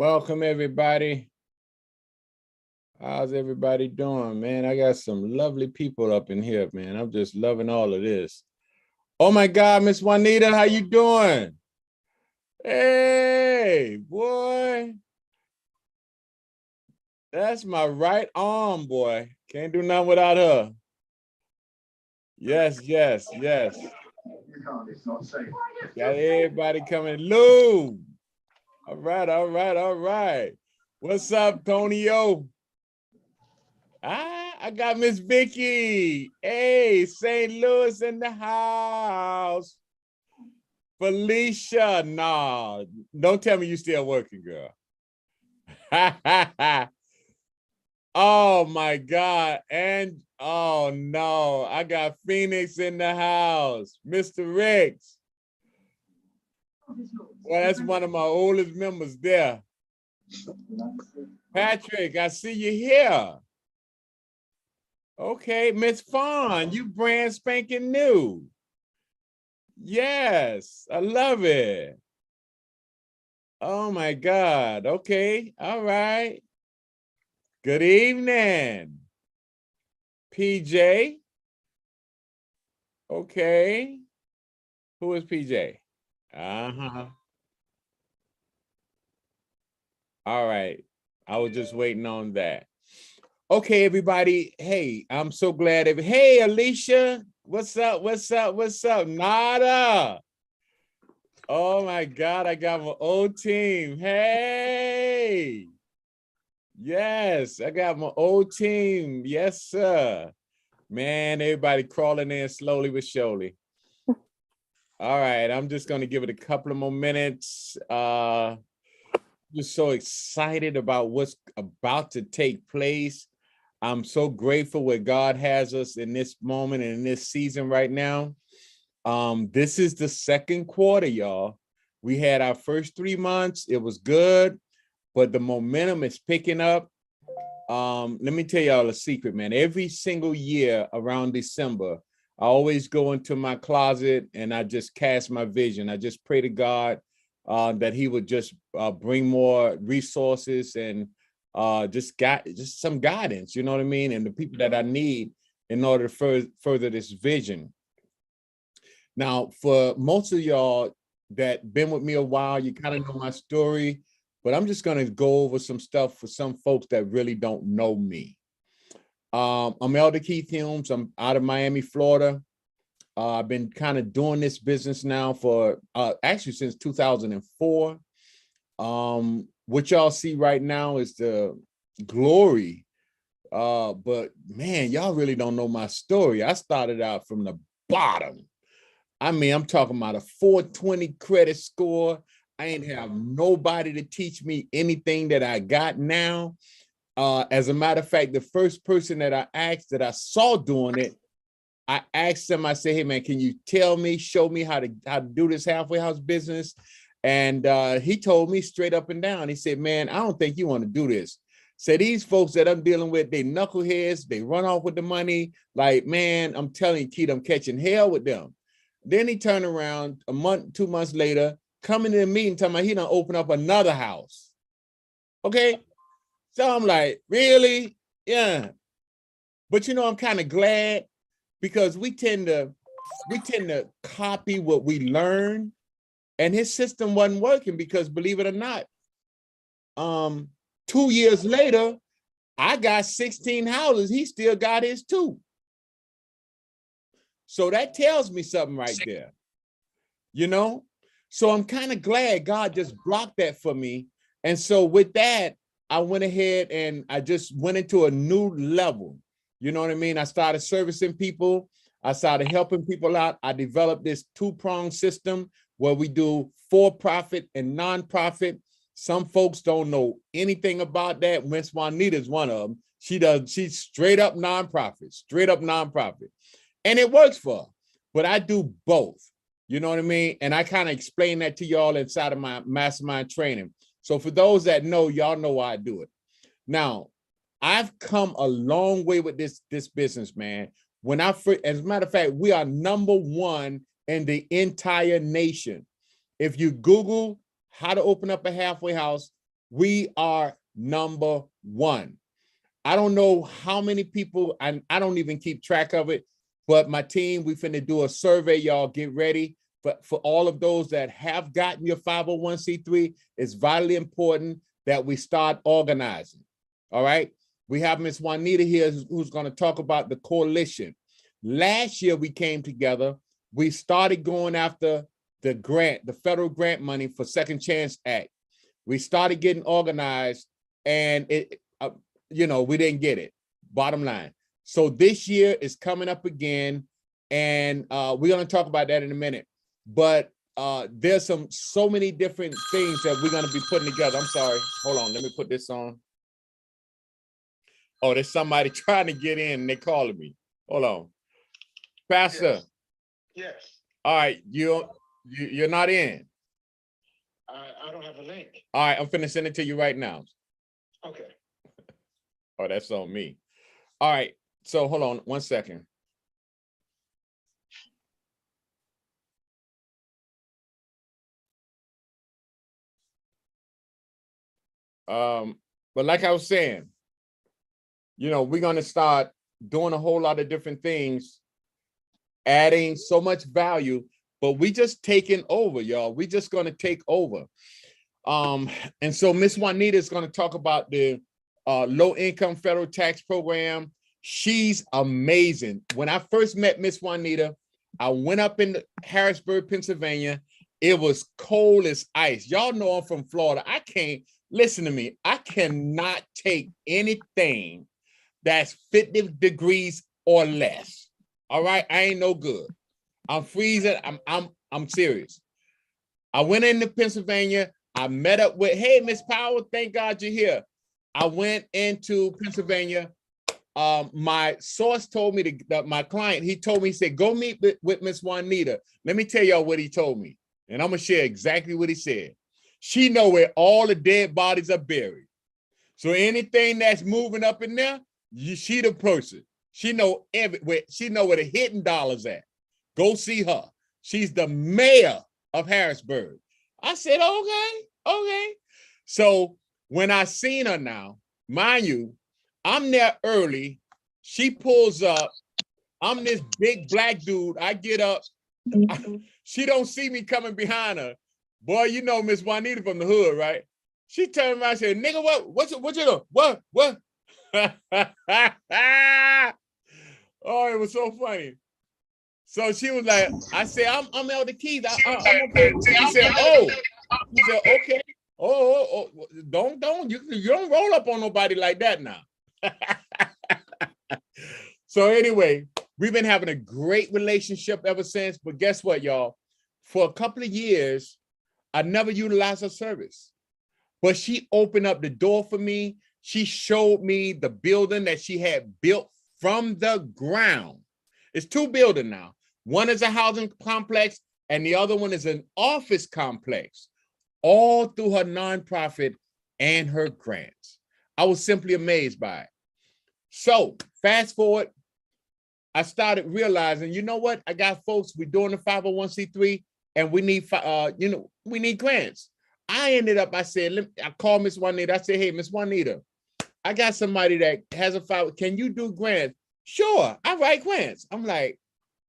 Welcome, everybody. How's everybody doing, man? I got some lovely people up in here, man. I'm just loving all of this. Oh my God, Miss Juanita, how you doing? Hey, boy. That's my right arm, boy. Can't do nothing without her. Yes, yes, yes. Got everybody coming. Lou. All right, all right, all right. What's up, Tonyo? I got Miss Vicky. Hey, St. Louis in the house. Felicia, nah, don't tell me you still working, girl. Oh my God. And oh no, I got Phoenix in the house. Mr. Riggs. Well, that's one of my oldest members there. Patrick, I see you here. Okay, Miss Fawn, you brand spanking new. Yes, I love it. Oh my God. Okay, all right. Good evening. PJ. Okay. Who is PJ? Uh-huh. All right. I was just waiting on that. Okay, everybody. Hey, I'm so glad. Hey, Alicia. What's up? What's up? What's up? Nada. Oh my God, I got my old team. Hey. Yes, I got my old team. Yes, sir. Man, everybody crawling in slowly but surely. All right, I'm just going to give it a couple of more minutes. Just so excited about what's about to take place. I'm so grateful where God has us in this moment and in this season right now. This is the second quarter, y'all. We had our first 3 months. It was good, but the momentum is picking up. Let me tell y'all a secret, man. Every single year around December, I always go into my closet and I just cast my vision. I just pray to God that he would just bring more resources and just some guidance, you know what I mean? And the people that I need in order to further this vision. Now, for most of y'all that been with me a while, you kind of know my story, but I'm just going to go over some stuff for some folks that really don't know me. I'm Elder Keith Humes. I'm out of Miami, Florida. I've been kind of doing this business now for actually since 2004. What y'all see right now is the glory. But man, y'all really don't know my story. I started out from the bottom. I mean, I'm talking about a 420 credit score. I ain't have nobody to teach me anything that I got now. As a matter of fact, the first person that I asked that I saw doing it, I asked him, I said, hey man, can you tell me, show me how to do this halfway house business? And he told me straight up and down. He said, man, I don't think you want to do this. So these folks that I'm dealing with, they knuckleheads, they run off with the money. Like, man, I'm telling you, Keith, I'm catching hell with them. Then he turned around a month, 2 months later, coming to the meeting, telling me he done open up another house. Okay. So I'm like, really? Yeah. But you know, I'm kind of glad because we tend to copy what we learn, and his system wasn't working because, believe it or not, 2 years later, I got 16 houses. He still got his 2. So that tells me something right there, you know? So I'm kind of glad God just blocked that for me. And so with that, I went ahead and I just went into a new level. You know what I mean? I started servicing people. I started helping people out. I developed this 2-pronged system where we do for-profit and nonprofit. Some folks don't know anything about that. Miss Juanita is one of them. She's straight up nonprofit. And it works for her. But I do both. You know what I mean? And I kind of explain that to y'all inside of my mastermind training. So for those that know, y'all know why I do it. Now, I've come a long way with this business, man. As a matter of fact, we are #1 in the entire nation. If you Google how to open up a halfway house, we are #1. I don't know how many people, and I don't even keep track of it, but my team, we finna do a survey, y'all get ready. But for all of those that have gotten your 501c3, it's vitally important that we start organizing, all right? We have Miss Juanita here who's gonna talk about the coalition. Last year we came together, we started going after the grant, the federal grant money for Second Chance Act. We started getting organized, and we didn't get it, bottom line. So this year is coming up again, and we're going to talk about that in a minute. But there's so many different things that we're going to be putting together. I'm sorry. Hold on. Let me put this on. Oh, there's somebody trying to get in, and they're calling me. Hold on. Pastor. Yes. All right. You're not in. I don't have a link. All right. I'm finna send it to you right now. Okay. Oh, that's on me. All right. So hold on 1 second. But like I was saying, we're going to start doing a whole lot of different things, adding so much value, but we just taking over, y'all. We just going to take over. And so Miss Juanita is going to talk about the low income federal tax program. She's amazing. When I first met Miss Juanita, I went up in Harrisburg, Pennsylvania. It was cold as ice. Y'all know I'm from Florida. Listen to me. I cannot take anything that's 50 degrees or less. All right. I ain't no good. I'm freezing. I'm serious. I went into Pennsylvania. I met up with, hey, Miss Powell, thank God you're here. I went into Pennsylvania. My source told me my client, he told me, he said, go meet with Miss Juanita. Let me tell y'all what he told me. And I'm going to share exactly what he said. She know where all the dead bodies are buried. So anything that's moving up in there, she the person. She know everywhere. She know where the hidden dollars at. Go see her. She's the mayor of Harrisburg. I said, okay. So when I seen her now, mind you, I'm there early. She pulls up. I'm this big black dude. I get up. She don't see me coming behind her. Boy, you know Miss Juanita from the hood, right? She turned around and said, nigga, what you doing? What? Oh, it was so funny. So she was like, I said, I'm Elder Keith. I'm okay. She said, okay. Oh, don't you don't roll up on nobody like that now. So anyway, we've been having a great relationship ever since. But guess what, y'all? For a couple of years, I never utilized her service. But she opened up the door for me. She showed me the building that she had built from the ground. It's 2 buildings now. One is a housing complex, and the other one is an office complex, all through her nonprofit and her grants. I was simply amazed by it. So fast forward, I started realizing, you know what? I got folks, we're doing the 501c3, and we need, we need grants. I called Miss Juanita. I said, hey, Miss Juanita, I got somebody that has a file. Can you do grants? Sure, I write grants. I'm like,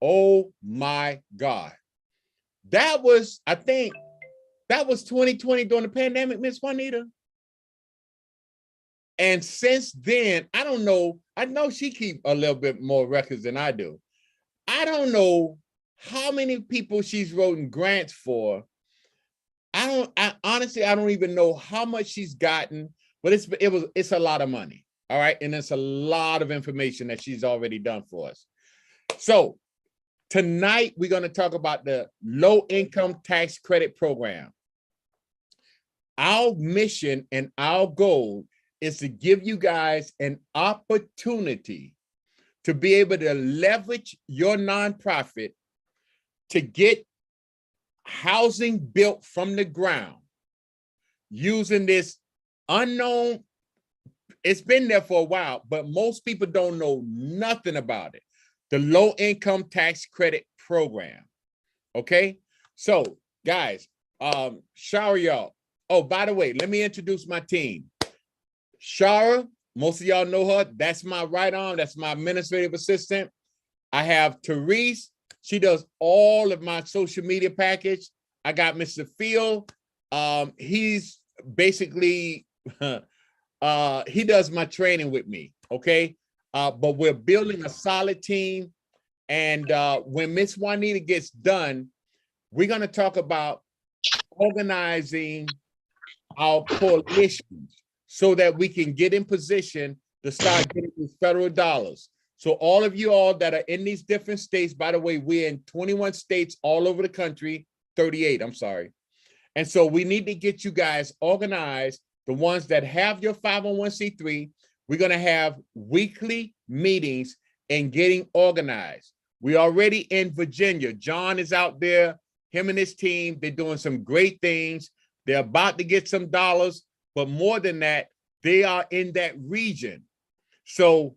oh my God. That was 2020 during the pandemic, Miss Juanita. And since then, I don't know. I know she keeps a little bit more records than I do. I don't know how many people she's written grants for. Honestly, I don't even know how much she's gotten, but it's a lot of money. All right. And it's a lot of information that she's already done for us. So tonight, we're going to talk about the low income tax credit program. Our mission and our goal is to give you guys an opportunity to be able to leverage your nonprofit to get housing built from the ground using this unknown. It's been there for a while, but most people don't know nothing about it. The low income tax credit program. Okay. So guys, Shara, y'all. Oh, by the way, let me introduce my team. Shara, most of y'all know her. That's my right arm. That's my administrative assistant. I have Therese. She does all of my social media package. I got Mr. Phil. He's basically, he does my training with me, okay? But we're building a solid team. And when Miss Juanita gets done, we're going to talk about organizing our coalitions so that we can get in position to start getting these federal dollars. So all of you all that are in these different states, by the way, we're in 21 states all over the country, 38, I'm sorry. And so we need to get you guys organized, the ones that have your 501c3. We're going to have weekly meetings and getting organized. We're already in Virginia. John is out there, him and his team, they're doing some great things. They're about to get some dollars, but more than that, they are in that region. So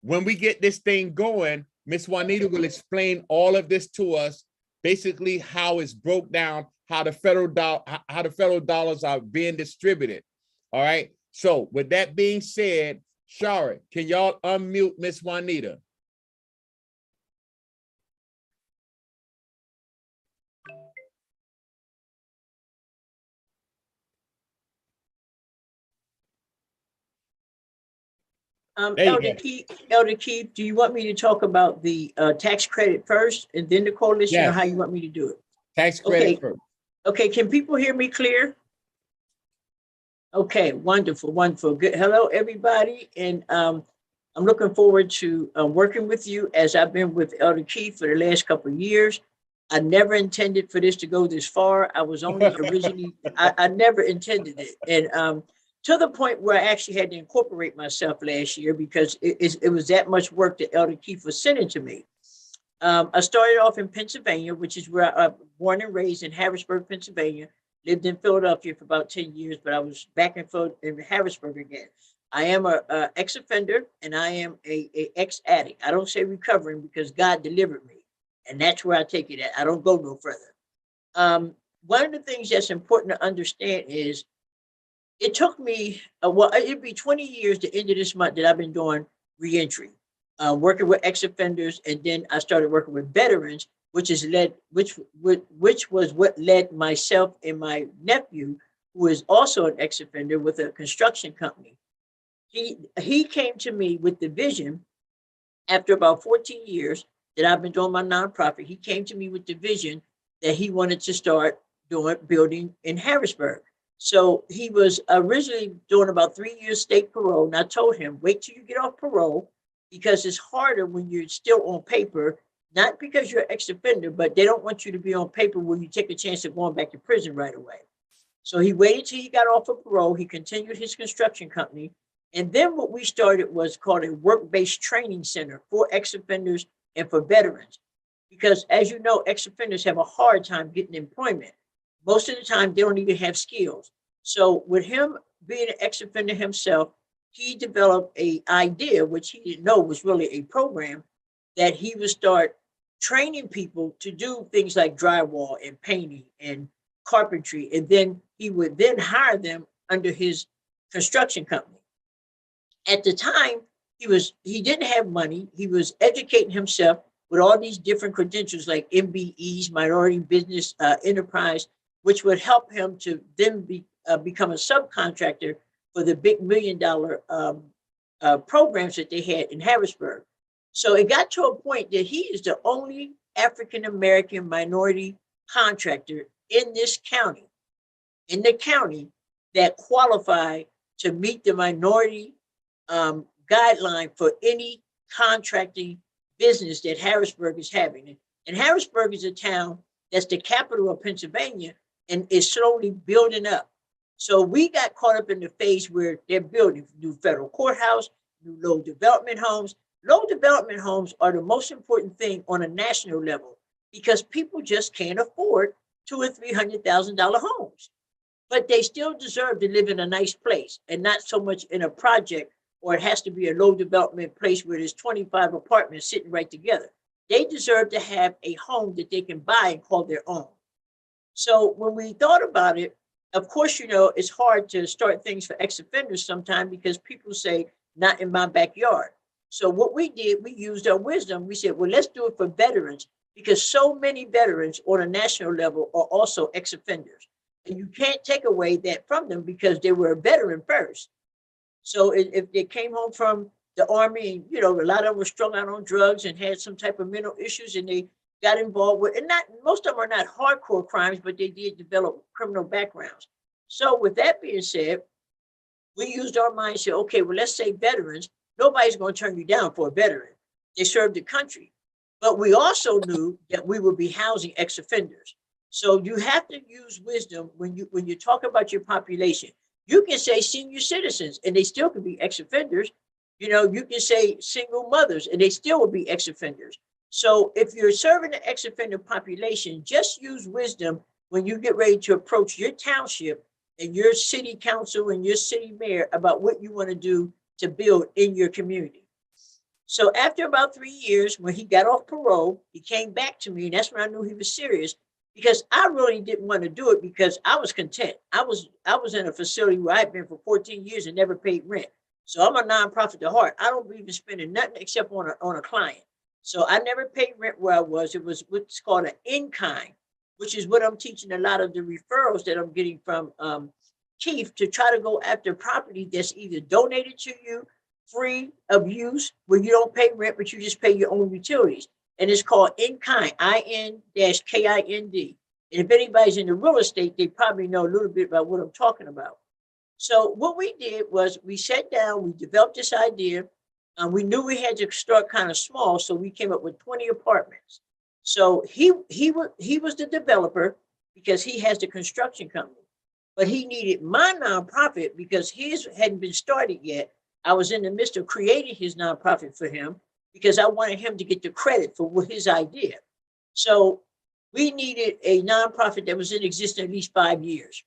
when we get this thing going, Miss Juanita will explain all of this to us, basically how it's broke down, how the federal dollars are being distributed. All right. So with that being said, Shara, can y'all unmute Miss Juanita? Elder Keith, do you want me to talk about the tax credit first and then the coalition, yes, or how you want me to do it? Tax credit first. Okay, can people hear me clear? Okay, wonderful, wonderful. Good. Hello, everybody. And I'm looking forward to working with you as I've been with Elder Keith for the last couple of years. I never intended for this to go this far. I was only originally, I never intended it. And to the point where I actually had to incorporate myself last year because it was that much work that Elder Keith was sending to me. I started off in Pennsylvania, which is where I was born and raised in Harrisburg, Pennsylvania. Lived in Philadelphia for about 10 years, but I was back and forth in Harrisburg again. I am a ex-offender and I am a ex-addict. I don't say recovering because God delivered me. And that's where I take it at. I don't go no further. One of the things that's important to understand is it took me, it'd be 20 years the end of this month that I've been doing reentry, working with ex-offenders. And then I started working with veterans, which was what led myself and my nephew, who is also an ex-offender with a construction company. He came to me with the vision after about 14 years that I've been doing my nonprofit. He came to me with the vision that he wanted to start building in Harrisburg. So he was originally doing about 3 years state parole. And I told him, wait till you get off parole, because it's harder when you're still on paper, not because you're an ex-offender, but they don't want you to be on paper where you take a chance of going back to prison right away. So he waited till he got off of parole. He continued his construction company. And then what we started was called a work-based training center for ex-offenders and for veterans. Because as you know, ex-offenders have a hard time getting employment. Most of the time, they don't even have skills. So with him being an ex-offender himself, he developed an idea, which he didn't know was really a program, that he would start training people to do things like drywall and painting and carpentry. And then he would then hire them under his construction company. At the time, he didn't have money. He was educating himself with all these different credentials like MBEs, Minority Business Enterprise, which would help him to then become a subcontractor for the big $1 million programs that they had in Harrisburg. So it got to a point that he is the only African-American minority contractor in this county, that qualify to meet the minority guideline for any contracting business that Harrisburg is having. And Harrisburg is a town that's the capital of Pennsylvania and is slowly building up. So we got caught up in the phase where they're building new federal courthouse, new low development homes. Low development homes are the most important thing on a national level because people just can't afford $200,000 or $300,000 homes, but they still deserve to live in a nice place and not so much in a project, or it has to be a low development place where there's 25 apartments sitting right together. They deserve to have a home that they can buy and call their own. So when we thought about it, of course, you know, it's hard to start things for ex-offenders sometimes because people say, not in my backyard. So what we did, we used our wisdom. We said, well, let's do it for veterans because so many veterans on a national level are also ex-offenders. And you can't take away that from them because they were a veteran first. So if they came home from the Army, and, you know, a lot of them were strung out on drugs and had some type of mental issues, and they got involved with, and not, most of them are not hardcore crimes, but they did develop criminal backgrounds. So with that being said, we used our mind and said, okay, well, let's say veterans, nobody's going to turn you down for a veteran. They served the country. But we also knew that we would be housing ex-offenders. So you have to use wisdom when you talk about your population. You can say senior citizens, and they still can be ex-offenders. You know, you can say single mothers, and they still will be ex-offenders. So if you're serving the ex-offender population, just use wisdom when you get ready to approach your township and your city council and your city mayor about what you want to do to build in your community. So after about 3 years, when he got off parole, he came back to me, and that's when I knew he was serious, because I really didn't want to do it because I was content. I was in a facility where I'd been for 14 years and never paid rent. So I'm a nonprofit at heart. I don't believe in spending nothing except on a client. So I never paid rent where I was. It was what's called an in-kind, which is what I'm teaching a lot of the referrals that I'm getting from Keith, to try to go after property that's either donated to you, free of use, where you don't pay rent, but you just pay your own utilities. And it's called in-kind, IN-KIND. And if anybody's into real estate, they probably know a little bit about what I'm talking about. So what we did was we sat down, we developed this idea. We knew we had to start kind of small, so we came up with 20 apartments. So he was the developer because he has the construction company, but he needed my nonprofit because his hadn't been started yet. I was in the midst of creating his nonprofit for him because I wanted him to get the credit for his idea. So we needed a nonprofit that was in existence at least 5 years.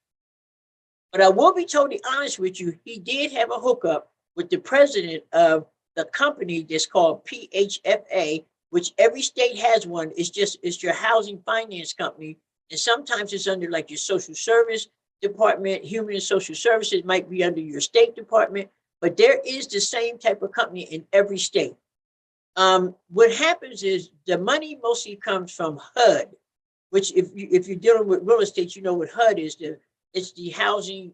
But I will be totally honest with you, he did have a hookup with the president of the company that's called PHFA, which every state has one. It's your housing finance company. And sometimes it's under like your social service department, human and social services might be under your state department, but there is the same type of company in every state. What happens is the money mostly comes from HUD, which if you're dealing with real estate, you know what HUD is. It's the housing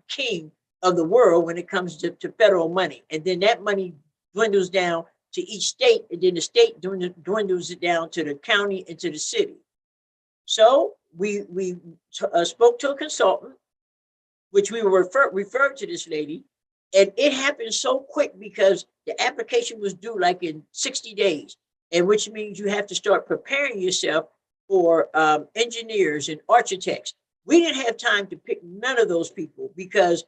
king of the world when it comes to federal money. And then that money dwindles down to each state, and then the state dwindles it down to the county and to the city. So we spoke to a consultant, which we were referred to this lady, and it happened so quick because the application was due like in 60 days, and which means you have to start preparing yourself for engineers and architects. We didn't have time to pick none of those people because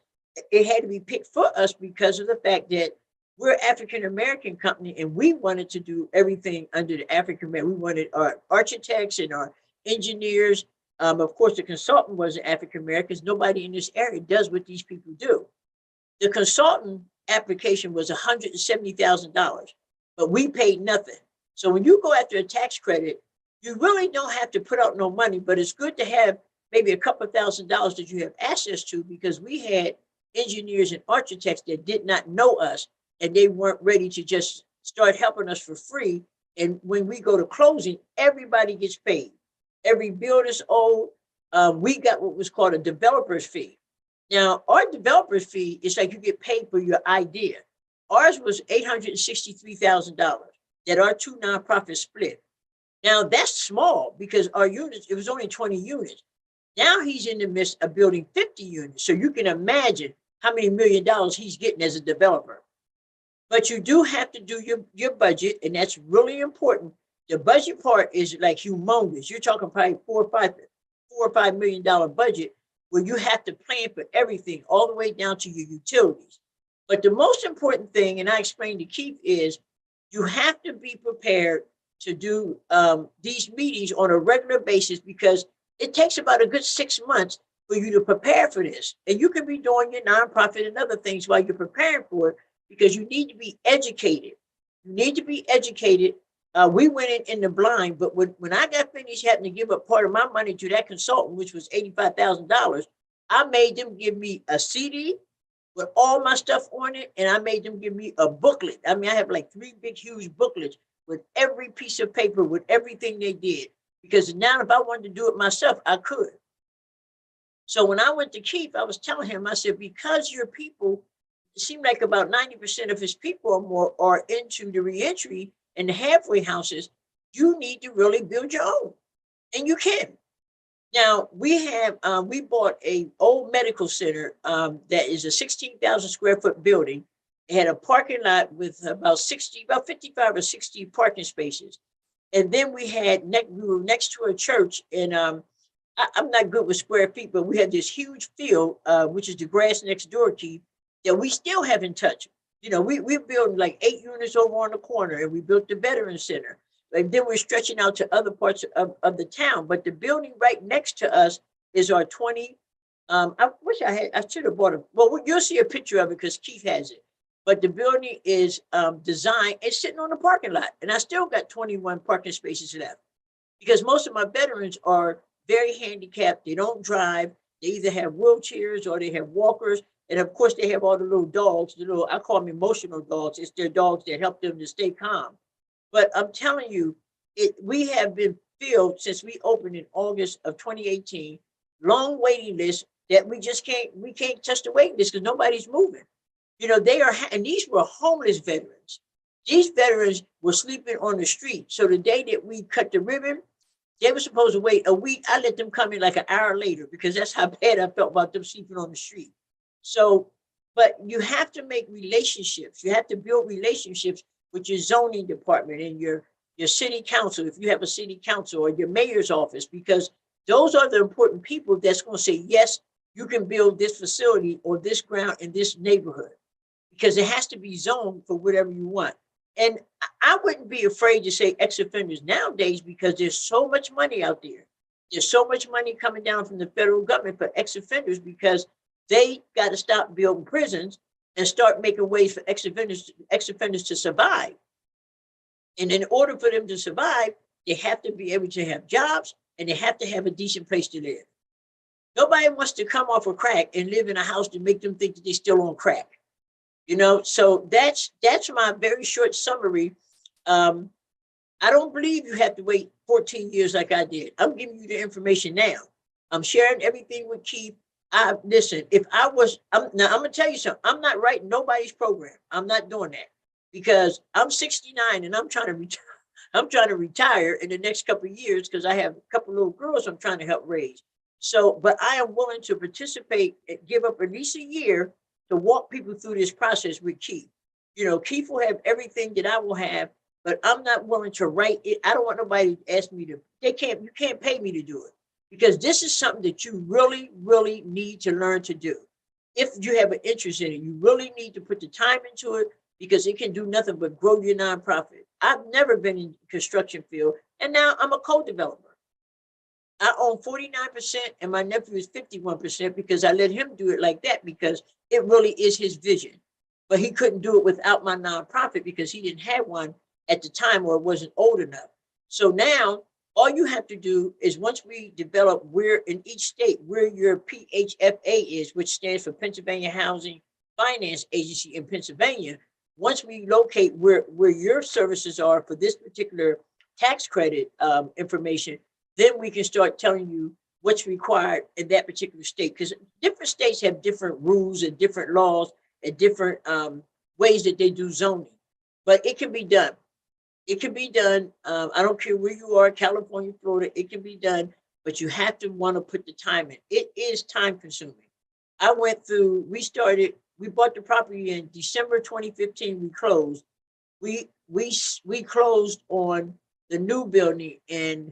it had to be picked for us because of the fact that we're an African-American company and we wanted to do everything under the African-American. We wanted our architects and our engineers. Of course, the consultant was African-American. Nobody in this area does what these people do. The consultant application was $170,000, but we paid nothing. So when you go after a tax credit, you really don't have to put out no money, but it's good to have maybe a couple $1,000s that you have access to, because we had engineers and architects that did not know us and they weren't ready to just start helping us for free. And when we go to closing, everybody gets paid. Every bill is owed. We got what was called a developer's fee. Now, our developer's fee is like you get paid for your idea. Ours was $863,000 that our two nonprofits split. Now, that's small because our units, it was only 20 units. Now he's in the midst of building 50 units. So you can imagine how many $1 million he's getting as a developer. But you do have to do your budget, and that's really important. The budget part is like humongous. You're talking probably $4 or $5 million budget where you have to plan for everything all the way down to your utilities. But the most important thing, and I explained to Keith, is you have to be prepared to do these meetings on a regular basis, because it takes about a good 6 months for you to prepare for this. And you can be doing your nonprofit and other things while you're preparing for it, because you need to be educated. You need to be educated. We went in the blind, but when I got finished having to give up part of my money to that consultant, which was $85,000, I made them give me a CD with all my stuff on it, and I made them give me a booklet. I mean, I have like 3 big, huge booklets with every piece of paper, with everything they did. Because now if I wanted to do it myself, I could. So when I went to Keith, I was telling him, I said, because your people it seemed like about 90% of his people or more are into the reentry and the halfway houses. You need to really build your own, and you can. Now we bought a old medical center that is a 16,000 square foot building. It had a parking lot with about 55 or 60 parking spaces. And then we were next to a church, and I'm not good with square feet, but we had this huge field, which is the grass next door, Keith, that we still haven't touched. We built like 8 units over on the corner, and we built the veteran center. And then we're stretching out to other parts of the town. But the building right next to us is our 20. I wish I should have bought it. Well, you'll see a picture of it because Keith has it. But the building is designed, it's sitting on the parking lot. And I still got 21 parking spaces left because most of my veterans are very handicapped. They don't drive. They either have wheelchairs or they have walkers. And of course, they have all the little dogs, I call them emotional dogs. It's their dogs that help them to stay calm. But I'm telling you, we have been filled since we opened in August of 2018, long waiting list that we can't touch the waiting list because nobody's moving. And these were homeless veterans. These veterans were sleeping on the street. So the day that we cut the ribbon, they were supposed to wait a week. I let them come in like an hour later because that's how bad I felt about them sleeping on the street. So, but you have to make relationships. You have to build relationships with your zoning department and your city council, if you have a city council, or your mayor's office, because those are the important people that's going to say, yes, you can build this facility or this ground in this neighborhood, because it has to be zoned for whatever you want. And I wouldn't be afraid to say ex-offenders nowadays because there's so much money out there. There's so much money coming down from the federal government for ex-offenders because they got to stop building prisons and start making ways for ex-offenders to survive. And in order for them to survive, they have to be able to have jobs and they have to have a decent place to live. Nobody wants to come off of crack and live in a house to make them think that they're still on crack. So that's my very short summary. I don't believe you have to wait 14 years like I did. I'm giving you the information now. I'm sharing everything with Keith. Listen, I'm gonna tell you something. I'm not writing nobody's program. I'm not doing that because I'm 69 and I'm trying to retire in the next couple of years because I have a couple of little girls I'm trying to help raise. So, but I am willing to participate and give up at least a year to walk people through this process with Keith. Keith will have everything that I will have, but I'm not willing to write it. I don't want nobody to ask me you can't pay me to do it. Because this is something that you really, really need to learn to do. If you have an interest in it, you really need to put the time into it because it can do nothing but grow your nonprofit. I've never been in the construction field, and now I'm a co-developer. I own 49% and my nephew is 51% because I let him do it like that because it really is his vision. But he couldn't do it without my nonprofit because he didn't have one at the time or it wasn't old enough. So now, all you have to do is once we develop where in each state where your PHFA is, which stands for Pennsylvania Housing Finance Agency in Pennsylvania, once we locate where your services are for this particular tax credit information, then we can start telling you what's required in that particular state. Because different states have different rules and different laws and different ways that they do zoning. But it can be done. It can be done. I don't care where you are, California, Florida, it can be done, but you have to want to put the time in. It is time consuming. We bought the property in December 2015, we closed. We closed on the new building in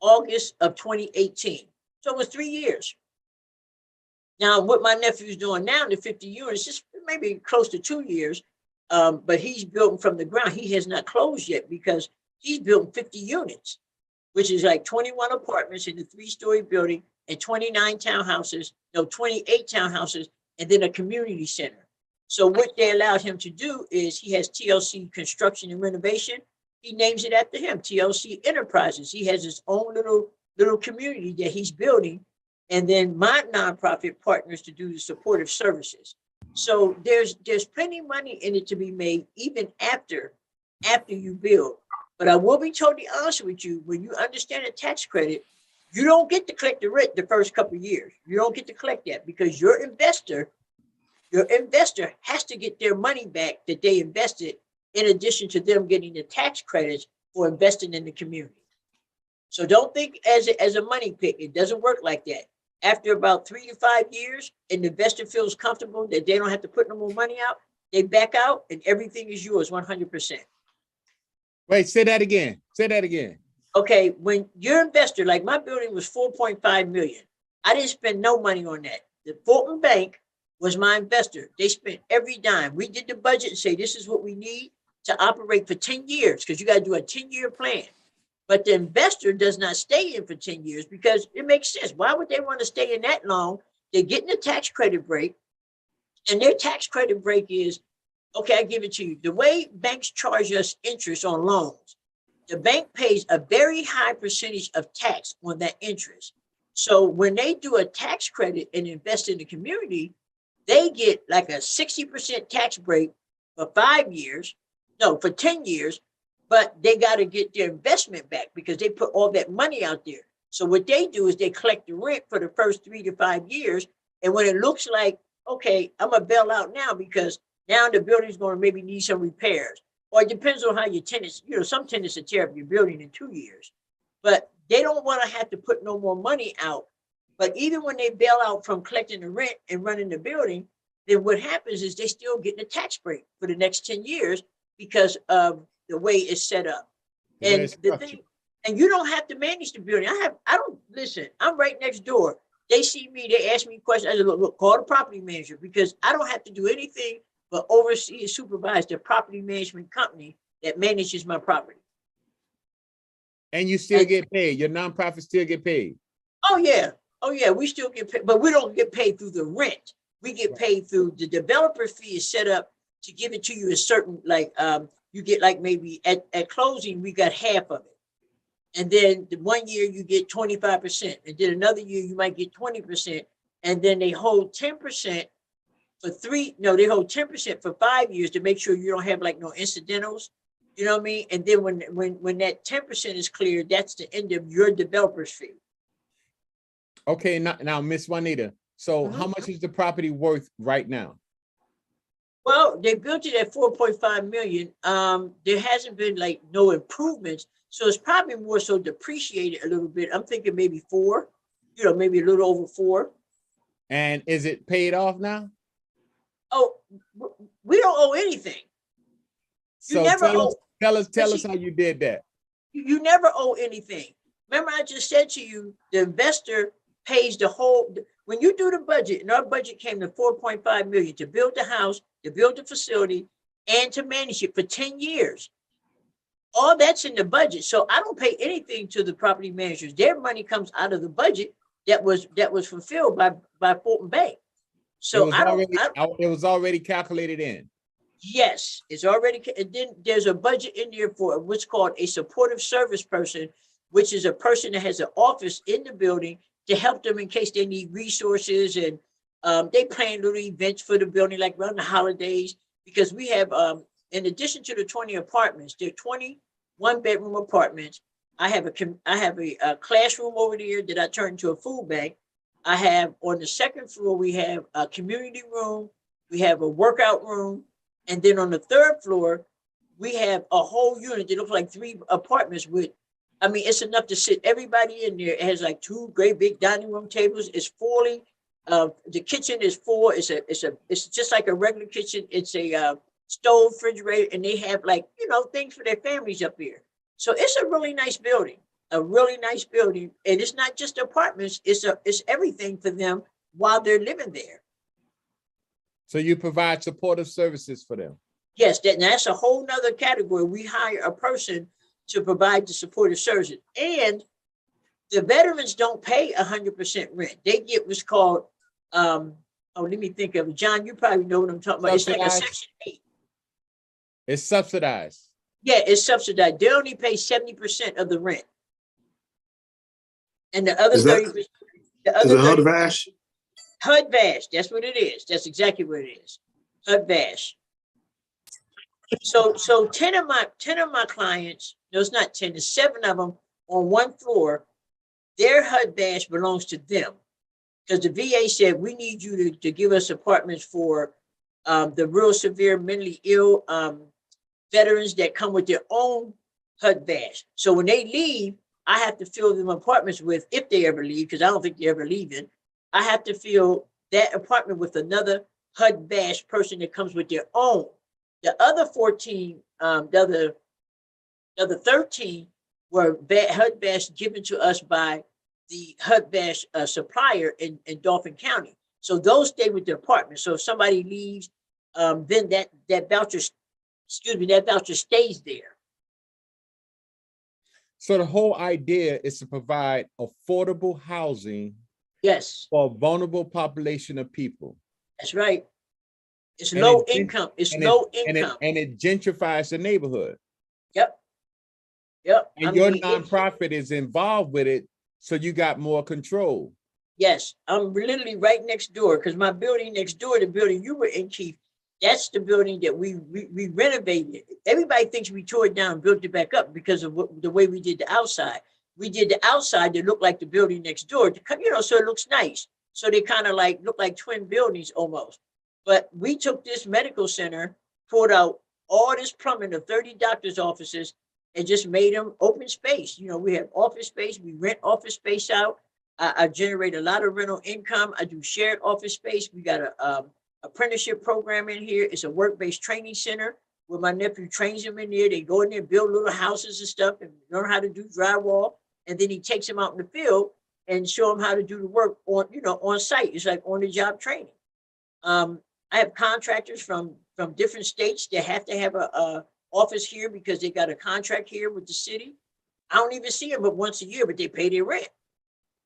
August of 2018. So it was 3 years. Now, what my nephew's doing now, the 50 units, just maybe close to 2 years. But he's built from the ground. He has not closed yet because he's built 50 units, which is like 21 apartments in a 3-story building and 28 townhouses, and then a community center. So what they allowed him to do is he has TLC Construction and Renovation. He names it after him, TLC Enterprises. He has his own little community that he's building. And then my nonprofit partners to do the supportive services. So there's plenty of money in it to be made even after you build. But I will be totally honest with you, when you understand a tax credit, you don't get to collect the rent the first couple of years. You don't get to collect that because your investor your investor has to get their money back that they invested, in addition to them getting the tax credits for investing in the community. So don't think as a money pit. It doesn't work like that. After about 3 to 5 years, and the investor feels comfortable that they don't have to put no more money out, they back out and everything is yours 100%. Wait, say that again. Say that again. Okay, when your investor, like my building was 4.5 million, I didn't spend no money on that. The Fulton Bank was my investor. They spent every dime. We did the budget and say, this is what we need to operate for 10 years, because you got to do a 10-year plan. But the investor does not stay in for 10 years because it makes sense. Why would they want to stay in that long? They're getting a tax credit break, and their tax credit break is, okay, I give it to you. The way banks charge us interest on loans, the bank pays a very high percentage of tax on that interest. So when they do a tax credit and invest in the community, they get like a 60% tax break for 5 years, no, for 10 years, but they got to get their investment back because they put all that money out there. So what they do is they collect the rent for the first 3 to 5 years. And when it looks like, okay, I'm going to bail out now because now the building's going to maybe need some repairs. Or it depends on how your tenants, some tenants will tear up your building in 2 years. But they don't want to have to put no more money out. But even when they bail out from collecting the rent and running the building, then what happens is they still get a tax break for the next 10 years because of the way it's set up. And the thing, and you don't have to manage the building. I'm right next door. They see me, they ask me questions. I said, look, call the property manager, because I don't have to do anything but oversee and supervise the property management company that manages my property. And you still get paid. Your nonprofit still get paid. Oh yeah, we still get paid, but we don't get paid through the rent. We get paid through the developer fee is set up to give it to you a certain, like, you get like maybe at closing, we got half of it. And then the 1 year you get 25%. And then another year you might get 20%. And then they hold 10% they hold 10% for 5 years to make sure you don't have like no incidentals. You know what I mean? And then when that 10% is cleared, that's the end of your developer's fee. Okay, now Miss Juanita. So how much is the property worth right now? Well, they built it at 4.5 million. There hasn't been like no improvements. So it's probably more so depreciated a little bit. I'm thinking maybe 4, maybe a little over 4. And is it paid off now? Oh, we don't owe anything. So tell us how you did that. You never owe anything. Remember, I just said to you, the investor pays the whole, when you do the budget, and our budget came to 4.5 million to build the house, to build the facility, and to manage it for 10 years. All that's in the budget. So I don't pay anything to the property managers. Their money comes out of the budget that was fulfilled by Fulton Bank. So it was already calculated in. Yes, it's already. And then there's a budget in there for what's called a supportive service person, which is a person that has an office in the building to help them in case they need resources. And they plan little events for the building, like around the holidays, because we have, in addition to the 20 apartments, there are 20 one-bedroom apartments. I have a classroom over there that I turned into a food bank. I have on the second floor, we have a community room, we have a workout room, and then on the third floor, we have a whole unit that looks like 3 apartments with, it's enough to sit everybody in there. It has like 2 great big dining room tables. It's fully, the kitchen is full. It's just like a regular kitchen. It's a stove, refrigerator, and they have like, things for their families up here. So it's a really nice building. And it's not just apartments, it's everything for them while they're living there. So you provide supportive services for them? Yes, that's a whole nother category. We hire a person to provide the supportive services. And the veterans don't pay 100% rent. They get what's called, let me think of it. John, you probably know what I'm talking about. It's like a Section 8. It's subsidized. Yeah, it's subsidized. They only pay 70% of the rent. And the other 30%. Is it HUD VASH? HUD VASH, that's what it is. That's exactly what it is. HUD VASH. So 10 of my clients, no, it's not 10, it's 7 of them on one floor. Their HUD VASH belongs to them because the VA said, we need you to give us apartments for the real severe mentally ill veterans that come with their own HUD badge. So when they leave, I have to fill them apartments with, if they ever leave, because I don't think they ever leaving, I have to fill that apartment with another HUD badge person that comes with their own. The other 14, the other 13 were HUD badge given to us by the HUD badge supplier in Dauphin County. So those stay with their apartment. So if somebody leaves, then that voucher, that voucher stays there. So the whole idea is to provide affordable housing, yes, for a vulnerable population of people. That's right. It's low income. It's low income. And it gentrifies the neighborhood. Yep. Yep. And your nonprofit is involved with it, so you got more control. Yes, I'm literally right next door, because my building next door, the building you were in, Chief, that's the building that we renovated. Everybody thinks we tore it down and built it back up because of the way we did the outside. We did the outside that looked like the building next door, so it looks nice. So they kind of like look like twin buildings almost. But we took this medical center, poured out all this plumbing of 30 doctors' offices, and just made them open space. We have office space. We rent office space out. I generate a lot of rental income. I do shared office space. We got a apprenticeship program in here. It's a work-based training center where my nephew trains them in there. They go in there, build little houses and stuff, and learn how to do drywall. And then he takes them out in the field and show them how to do the work on site. It's like on the job training. I have contractors from different states that have to have a office here because they got a contract here with the city. I don't even see them but once a year, but they pay their rent.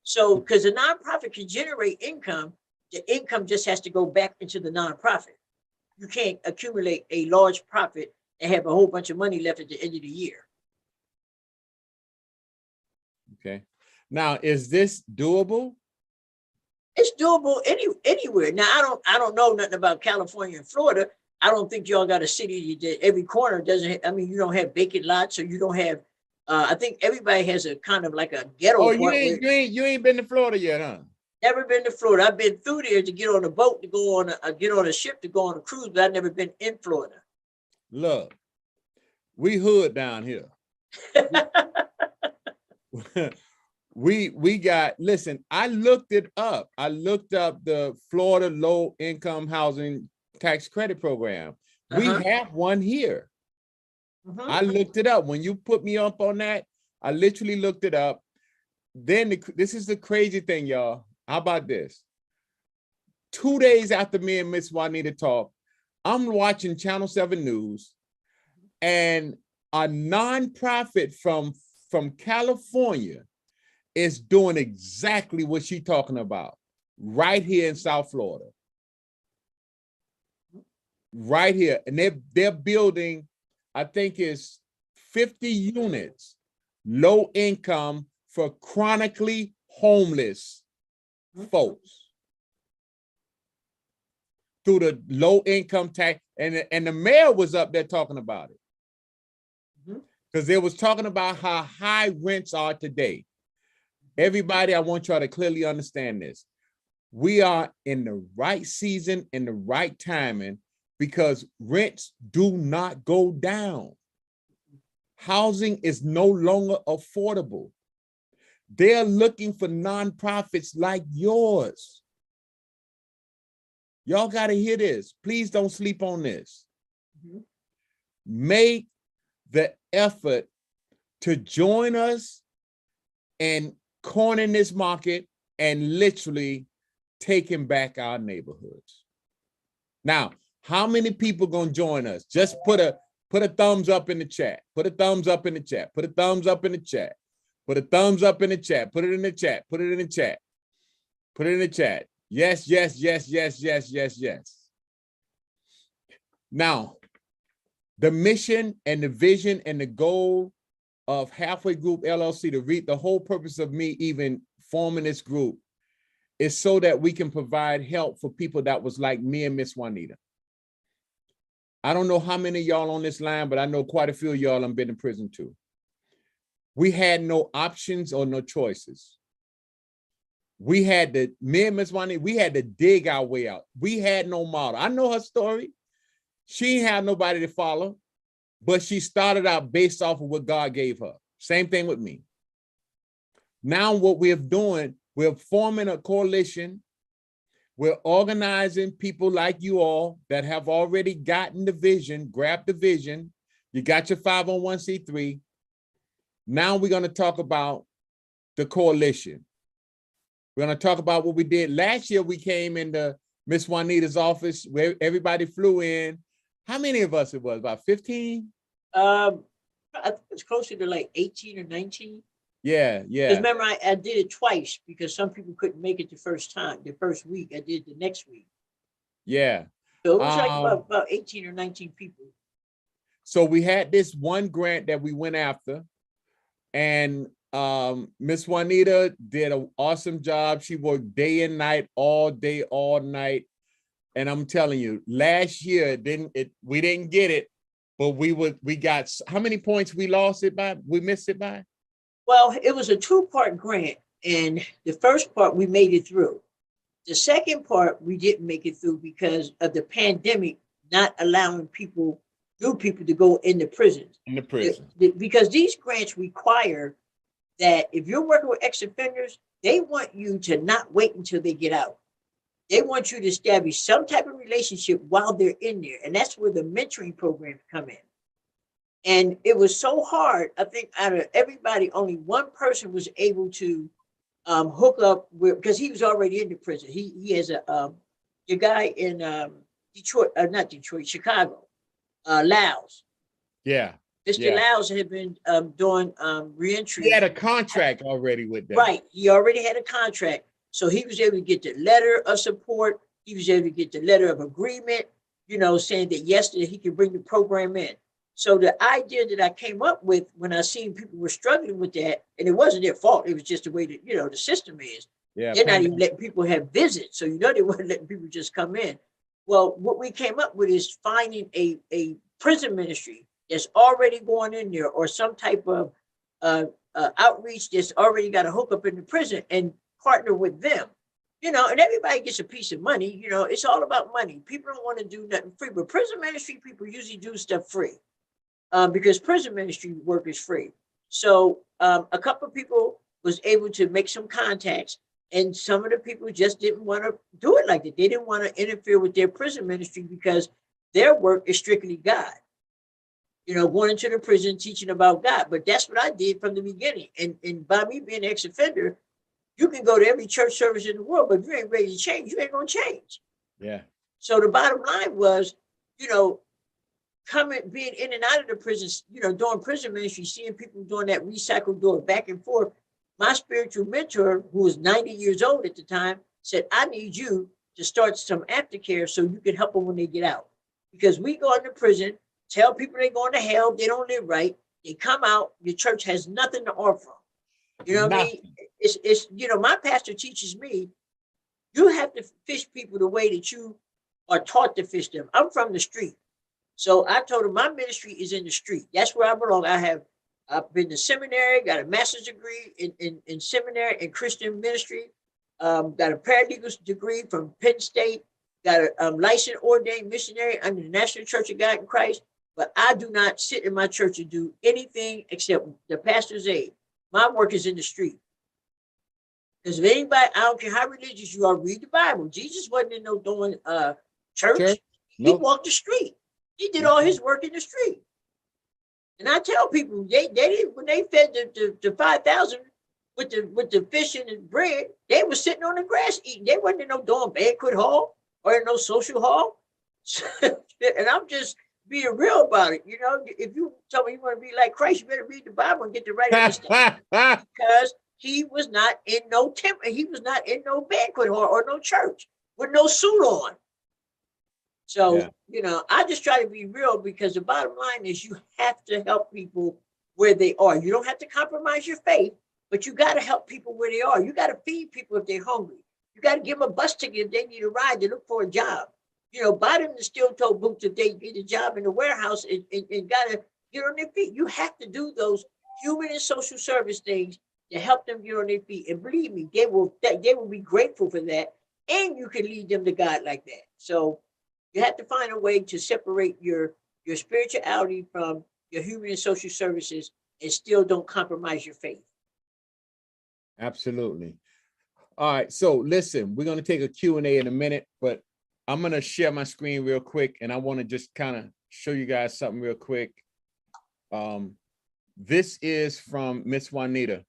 So, because a nonprofit can generate income, the income just has to go back into the nonprofit. You can't accumulate a large profit and have a whole bunch of money left at the end of the year. Okay. Now, is this doable? It's doable anywhere. Now, I don't know nothing about California and Florida. I don't think y'all got a city that every corner doesn't. You don't have vacant lots, or you don't have. I think everybody has a kind of like a ghetto. Oh, you ain't been to Florida yet, huh? Never been to Florida. I've been through there to get on a boat to go on get on a ship to go on a cruise, but I've never been in Florida. Look, we hood down here. we got, listen, I looked it up. I looked up the Florida Low Income Housing Tax Credit Program. We have one here. I looked it up. When you put me up on that, I literally looked it up. Then this is the crazy thing, y'all. How about this? 2 days after me and Miss Juanita talk, I'm watching Channel 7 News, and a nonprofit from California is doing exactly what she's talking about right here in South Florida. Right here. And they're building, I think it's 50 units, low income for chronically homeless folks through the low income tax. And the mayor was up there talking about it. Because they was talking about how high rents are today. Everybody, I want y'all to clearly understand this. We are in the right season, in the right timing, because rents do not go down. Housing is no longer affordable. They're looking for nonprofits like yours. Y'all got to hear this. Please don't sleep on this. Make the effort to join us and corner this market and literally taking back our neighborhoods. Now, how many people gonna join us? Just put a thumbs up in the chat. Put a thumbs up in the chat. Put a thumbs up in the chat. Put a thumbs up in the chat. Put it in the chat. Put it in the chat. Put it in the chat. Yes, yes, yes, yes, yes, yes, yes. Now, the mission and the vision and the goal of Halfway Group LLC, to read the whole purpose of me even forming this group, is so that we can provide help for people that was like me and Miss Juanita. I don't know how many of y'all on this line, but I know quite a few of y'all I've been in prison too. We had no options or no choices. we had to, me and Miss Juanita, we had to dig our way out. We had no model. I know her story. She ain't had nobody to follow, but she started out based off of what God gave her. Same thing with me. Now what we're doing, we're forming a coalition. We're organizing people like you all that have already gotten the vision, grabbed the vision. You got your 501c3. Now we're going to talk about the coalition. We're going to talk about what we did. Last year, we came into Miss Juanita's office where everybody flew in. How many of us it was? About 15? I think it's closer to like 18 or 19. Yeah, Because yeah, remember, I did it twice because some people couldn't make it the first time. The first week, I did the next week. yeah. So it was like about 18 or 19 people. So we had this one grant that we went after, and Miss Juanita did an awesome job. She worked day and night, all day, all night. And I'm telling you, last year we didn't get it, but we got, how many points we lost it by? We missed it by? Well, it was a 2-part grant, and the first part we made it through. The second part we didn't make it through because of the pandemic not allowing new people to go into prisons. In the prison. Because these grants require that if you're working with ex-offenders, they want you to not wait until they get out. They want you to establish some type of relationship while they're in there. And that's where the mentoring programs come in. And it was so hard. I think out of everybody, only one person was able to hook up with, because he was already in the prison. He has a guy in Detroit, not Detroit, Chicago, Laos. Yeah. Mr. Yeah. Laos had been doing reentry. He had a contract already with them. Right. He already had a contract. So he was able to get the letter of support. He was able to get the letter of agreement, saying that yes, that he could bring the program in. So the idea that I came up with when I seen people were struggling with that, and it wasn't their fault, it was just the way that, the system is. Yeah, they're not even letting people have visits. So, they weren't letting people just come in. Well, what we came up with is finding a prison ministry that's already going in there, or some type of outreach that's already got a hookup in the prison, and partner with them. And everybody gets a piece of money. It's all about money. People don't want to do nothing free, but prison ministry people usually do stuff free. Because prison ministry work is free. So a couple of people was able to make some contacts, and some of the people just didn't want to do it like that. They didn't want to interfere with their prison ministry because their work is strictly God. Going into the prison, teaching about God. But that's what I did from the beginning. And by me being an ex-offender, you can go to every church service in the world, but if you ain't ready to change, you ain't going to change. Yeah. So the bottom line was, being in and out of the prisons, doing prison ministry, seeing people doing that recycled door back and forth. My spiritual mentor, who was 90 years old at the time, said, I need you to start some aftercare so you can help them when they get out. Because we go into prison, tell people they're going to hell, they don't live right, they come out, your church has nothing to offer them. You know what I mean? It's my pastor teaches me, you have to fish people the way that you are taught to fish them. I'm from the street. So I told him my ministry is in the street. That's where I belong. I've been to seminary, got a master's degree in seminary and Christian ministry, got a paralegal degree from Penn State, got a licensed ordained missionary under the National Church of God in Christ. But I do not sit in my church and do anything except the pastor's aid. My work is in the street. Because if anybody, I don't care how religious you are, read the Bible. Jesus wasn't in no doing church. Nope. He walked the street. He did all his work in the street. And I tell people, they didn't, when they fed the 5,000 with the fish and the bread, they were sitting on the grass eating. They wasn't in no doing banquet hall or in no social hall. And I'm just being real about it. If you tell me you want to be like Christ, you better read the Bible and get the right understanding. Because he was not in no temple. He was not in no banquet hall or no church with no suit on. So, I just try to be real, because the bottom line is you have to help people where they are. You don't have to compromise your faith, but you got to help people where they are. You got to feed people if they're hungry. You got to give them a bus ticket if they need a ride to look for a job. Buy them the steel-toe boots if they get a job in the warehouse and got to get on their feet. You have to do those human and social service things to help them get on their feet. And believe me, they will be grateful for that. And you can lead them to God like that. So you have to find a way to separate your spirituality from your human and social services and still don't compromise your faith. Absolutely. All right. So listen, we're going to take a Q&A in a minute, but I'm going to share my screen real quick. And I want to just kind of show you guys something real quick. This is from Miss Juanita.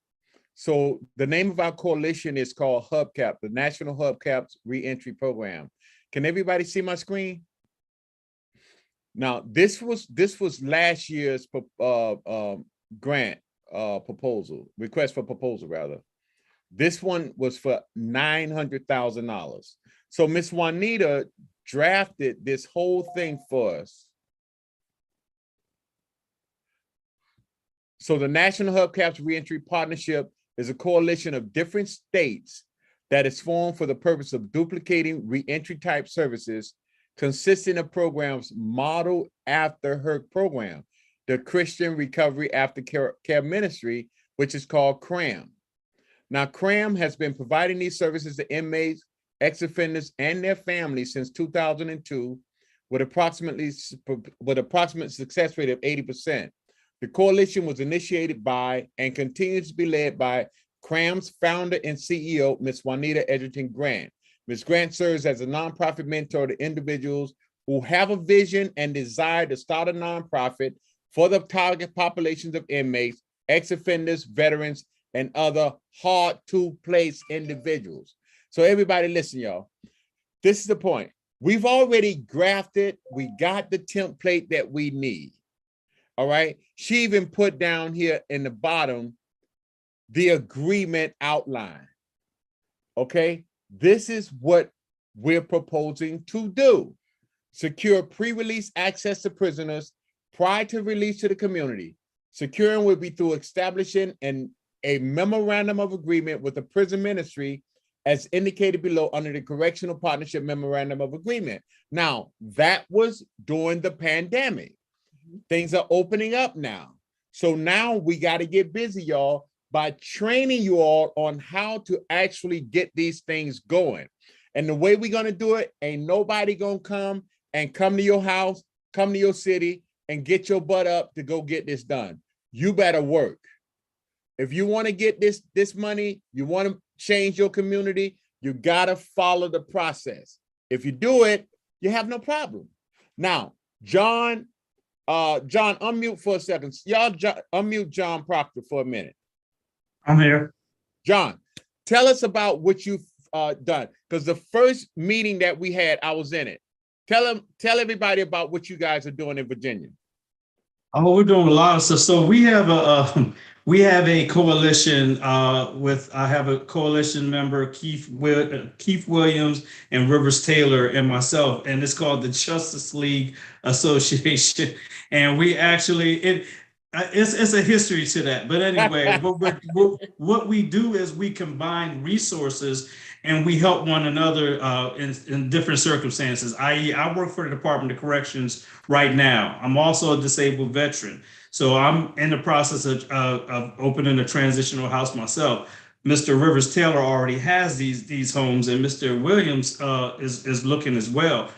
So the name of our coalition is called Hubcap, the National Hubcaps Reentry Program. Can everybody see my screen? Now, this was last year's grant request for proposal rather. This one was for $900,000. So Miss Juanita drafted this whole thing for us. So the National Hubcaps Reentry Partnership is a coalition of different states that is formed for the purpose of duplicating reentry type services consisting of programs modeled after her program, the Christian Recovery Aftercare Ministry, which is called CRAM. Now, CRAM has been providing these services to inmates, ex-offenders, and their families since 2002 with approximate success rate of 80%. The coalition was initiated by and continues to be led by CRAM's founder and CEO, Ms. Juanita Edgerton Grant. Ms. Grant serves as a nonprofit mentor to individuals who have a vision and desire to start a nonprofit for the target populations of inmates, ex-offenders, veterans, and other hard-to-place individuals. So everybody listen, y'all. This is the point. We've already grafted. We got the template that we need. All right. She even put down here in the bottom the agreement outline. Okay. This is what we're proposing to do. Secure pre-release access to prisoners prior to release to the community. Securing will be through establishing a memorandum of agreement with the prison ministry as indicated below under the Correctional Partnership Memorandum of Agreement. Now, that was during the pandemic. Things are opening up now. So now we got to get busy, y'all, by training you all on how to actually get these things going. And the way we're going to do it, ain't nobody going to come to your house, come to your city and get your butt up to go get this done. You better work. If you want to get this money, you want to change your community, you got to follow the process. If you do it, you have no problem. Now, John, unmute for a second. Y'all unmute John Proctor for a minute. I'm here. John, tell us about what you've done. Because the first meeting that we had, I was in it. Tell everybody about what you guys are doing in Virginia. Oh, we're doing a lot of stuff. So we have a coalition I have a coalition member, Keith Williams and Rivers Taylor and myself, and it's called the Justice League Association. And we actually it's a history to that. But anyway, what we do is we combine resources and we help one another in different circumstances. I.e., I work for the Department of Corrections right now. I'm also a disabled veteran. So I'm in the process of opening a transitional house myself. Mr. Rivers Taylor already has these homes, and Mr. Williams is looking as well.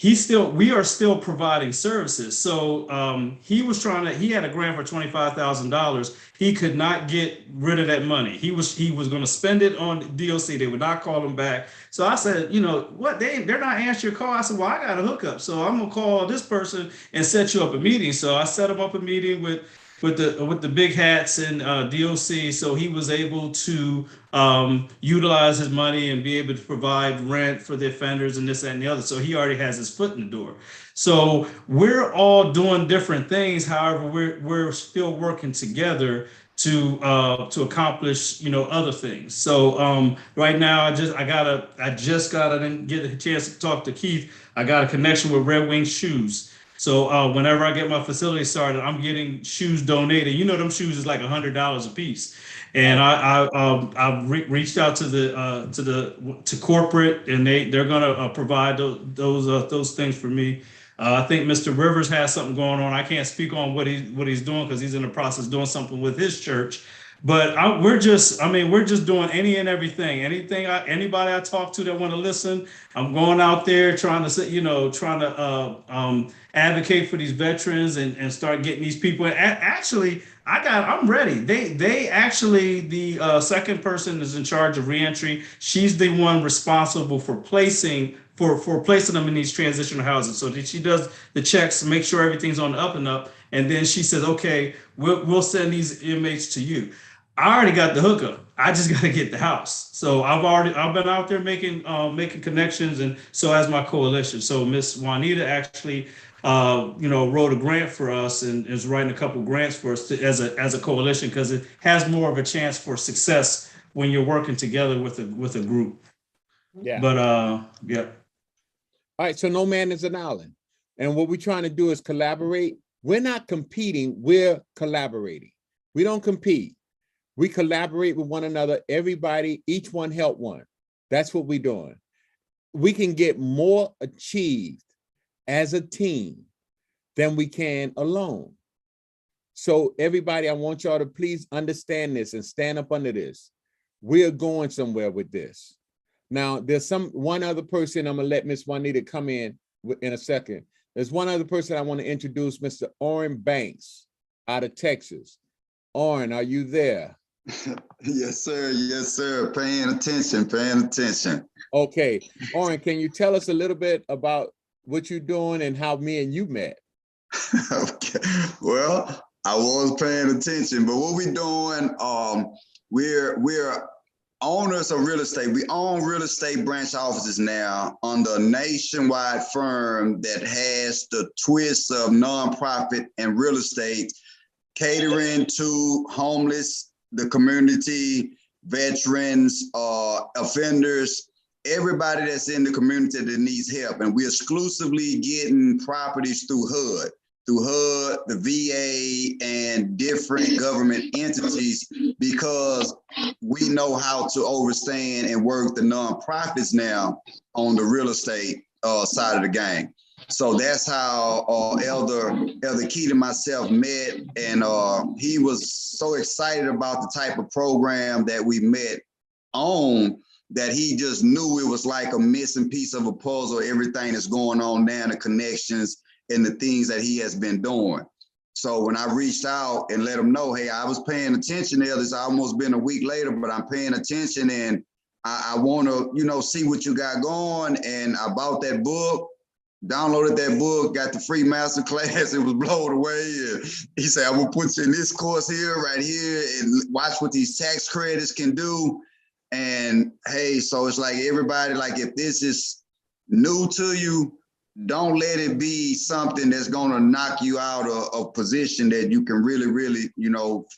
We are still providing services. So he had a grant for $25,000. He could not get rid of that money. He was going to spend it on DOC. They would not call him back. So I said, you know what, they're not answering your call. I said, well, I got a hookup. So I'm going to call this person and set you up a meeting. So I set him up a meeting with the big hats and DOC, so he was able to utilize his money and be able to provide rent for the offenders and this, that, and the other. So he already has his foot in the door. So we're all doing different things. However, we're still working together to accomplish other things. So right now, I didn't get a chance to talk to Keith. I got a connection with Red Wing Shoes. So whenever I get my facility started, I'm getting shoes donated. Them shoes is like $100 a piece. And I've reached out to corporate, and they're gonna provide those things for me. I think Mr. Rivers has something going on. I can't speak on what he's doing because he's in the process of doing something with his church. But we're just doing any and everything. Anybody I talk to that want to listen, I'm going out there trying to advocate for these veterans and start getting these people. Actually, I'm ready. They actually, the second person is in charge of reentry. She's the one responsible for placing them in these transitional houses. So that she does the checks, make sure everything's on the up and up, and then she says, okay, we'll send these inmates to you. I already got the hookup. I just got to get the house. So I've been out there making connections, and so has my coalition. So Miss Juanita actually wrote a grant for us and is writing a couple grants for us as a coalition, because it has more of a chance for success when you're working together with a group. Yeah. But yeah. All right. So no man is an island. And what we're trying to do is collaborate. We're not competing. We're collaborating. We don't compete. We collaborate with one another. Everybody, each one help one. That's what we're doing. We can get more achieved as a team than we can alone. So everybody, I want y'all to please understand this and stand up under this. We're going somewhere with this. Now, there's one other person. I'm gonna let Miss Juanita come in a second. There's one other person I want to introduce, Mr. Orrin Banks out of Texas. Orrin, are you there? Yes, sir. Yes, sir. Paying attention. Okay. Orrin, can you tell us a little bit about what you're doing and how me and you met? Okay. Well, I was paying attention, but what we doing, we're owners of real estate. We own real estate branch offices now under a nationwide firm that has the twist of nonprofit and real estate, catering to homeless, the community, veterans, offenders, everybody that's in the community that needs help. And we're exclusively getting properties through HUD, the VA, and different government entities, because we know how to overstand and work the nonprofits now on the real estate side of the game. So that's how Elder Keith and myself met, and he was so excited about the type of program that we met on that he just knew it was like a missing piece of a puzzle, everything that's going on now, the connections and the things that he has been doing. So when I reached out and let him know, hey, I was paying attention, Elder, it's almost been a week later, but I'm paying attention, and I want to, see what you got going. And I bought that book, downloaded that book, got the free master class. It was blown away. And he said, I'm gonna put you in this course here, right here, and watch what these tax credits can do. And hey, so it's like everybody, like if this is new to you, don't let it be something that's gonna knock you out of a position that you can really,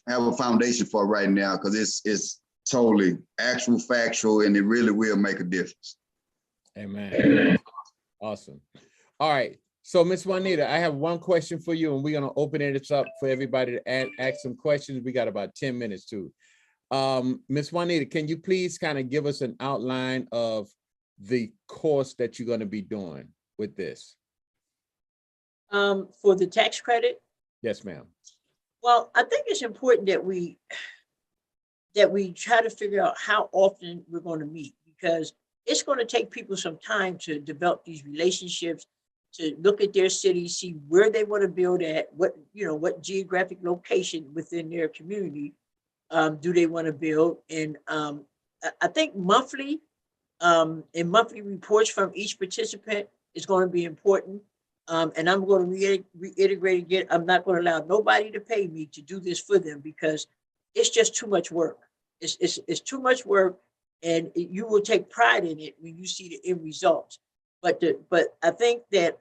have a foundation for right now, because it's totally actual, factual, and it really will make a difference. Amen. Awesome. All right. So Miss Juanita, I have one question for you, and we're going to open it up for everybody to ask some questions. We got about 10 minutes too. Miss Juanita, can you please kind of give us an outline of the course that you're going to be doing with this? For the tax credit? Yes, ma'am. Well, I think it's important that we try to figure out how often we're going to meet, because it's going to take people some time to develop these relationships, to look at their city, see where they want to build at, what geographic location within their community do they want to build. And I think monthly reports from each participant is going to be important. And I'm going to reiterate again, I'm not going to allow nobody to pay me to do this for them, because it's just too much work. It's too much work, and you will take pride in it when you see the end results. But I think that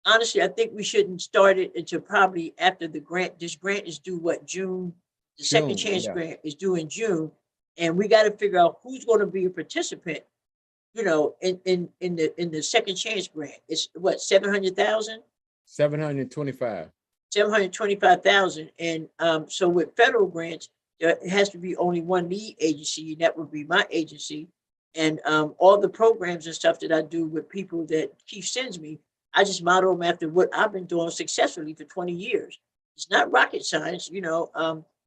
honestly, I think we shouldn't start it until probably after the grant. This grant is due June. The second chance grant is due in June, and we got to figure out who's going to be a participant. In the second chance grant, it's what, 700,000? 725. 725,000, and so with federal grants, there has to be only one lead agency, and that would be my agency. And all the programs and stuff that I do with people that Keith sends me, I just model them after what I've been doing successfully for 20 years. It's not rocket science,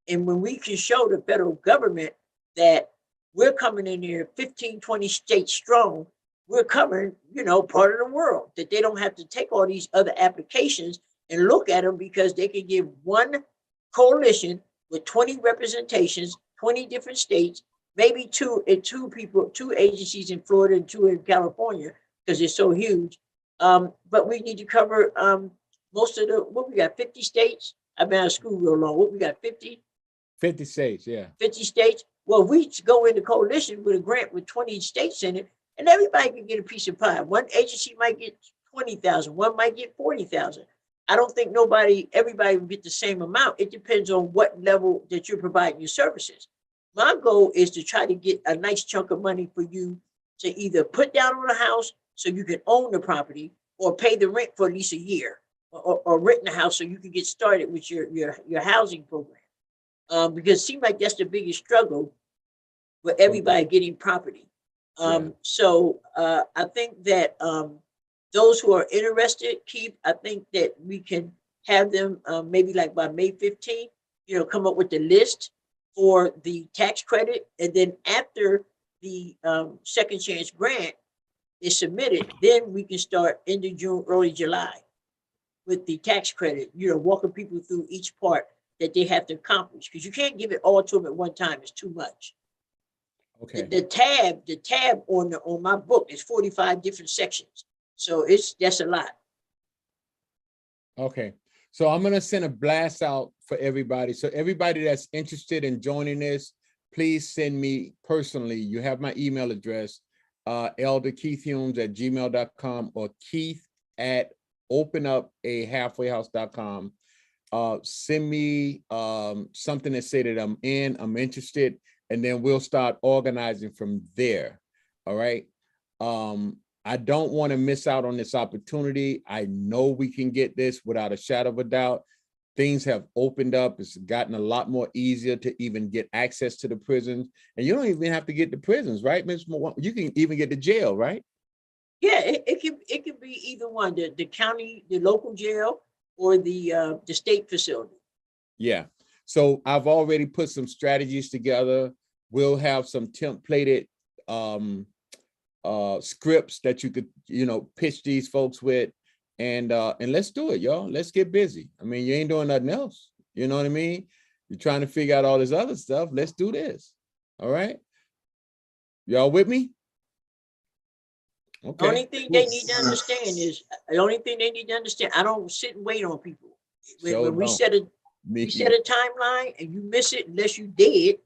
And when we can show the federal government that we're coming in here 15, 20 states strong, we're covering, part of the world, that they don't have to take all these other applications and look at them, because they can give one coalition with 20 representations, 20 different states, maybe two agencies in Florida and 2 in California, because they're so huge. But we need to cover most of what we got, 50 states. I've been out of school real long. What we got, 50? 50 states, yeah. 50 states. Well, we go into coalition with a grant with 20 states in it, and everybody can get a piece of pie. One agency might get 20,000, one might get 40,000. I don't think everybody will get the same amount. It depends on what level that you're providing your services. My goal is to try to get a nice chunk of money for you to either put down on a house so you can own the property, or pay the rent for at least a year, or rent in a house so you can get started with your housing program. Because it seems like that's the biggest struggle with everybody getting property. So I think that those who are interested, I think that we can have them maybe like by May 15th, come up with the list for the tax credit. And then after the second chance grant is submitted, then we can start end of June, early July with the tax credit, walking people through each part that they have to accomplish, because you can't give it all to them at one time. It's too much. Okay. The tab on my book is 45 different sections. So that's a lot. Okay. So I'm going to send a blast out for everybody. So everybody that's interested in joining this, please send me personally. You have my email address, elderkeithhumes@gmail.com or keith@openupahalfwayhouse.com. Send me something that say that I'm interested, and then we'll start organizing from there. All right. I don't want to miss out on this opportunity. I know we can get this without a shadow of a doubt. Things have opened up. It's gotten a lot more easier to even get access to the prisons. And you don't even have to get the prisons, right, Ms. You can even get to jail, right? Yeah, it can be either one, the county, the local jail, or the state facility. Yeah. So I've already put some strategies together. We'll have some templated scripts that you could, pitch these folks with, and let's do it, y'all. Let's get busy. I mean, you ain't doing nothing else. You know what I mean? You're trying to figure out all this other stuff. Let's do this. All right. Y'all with me? Okay. The only thing they need to understand is, I don't sit and wait on people. When we set a timeline and you miss it, unless you're dead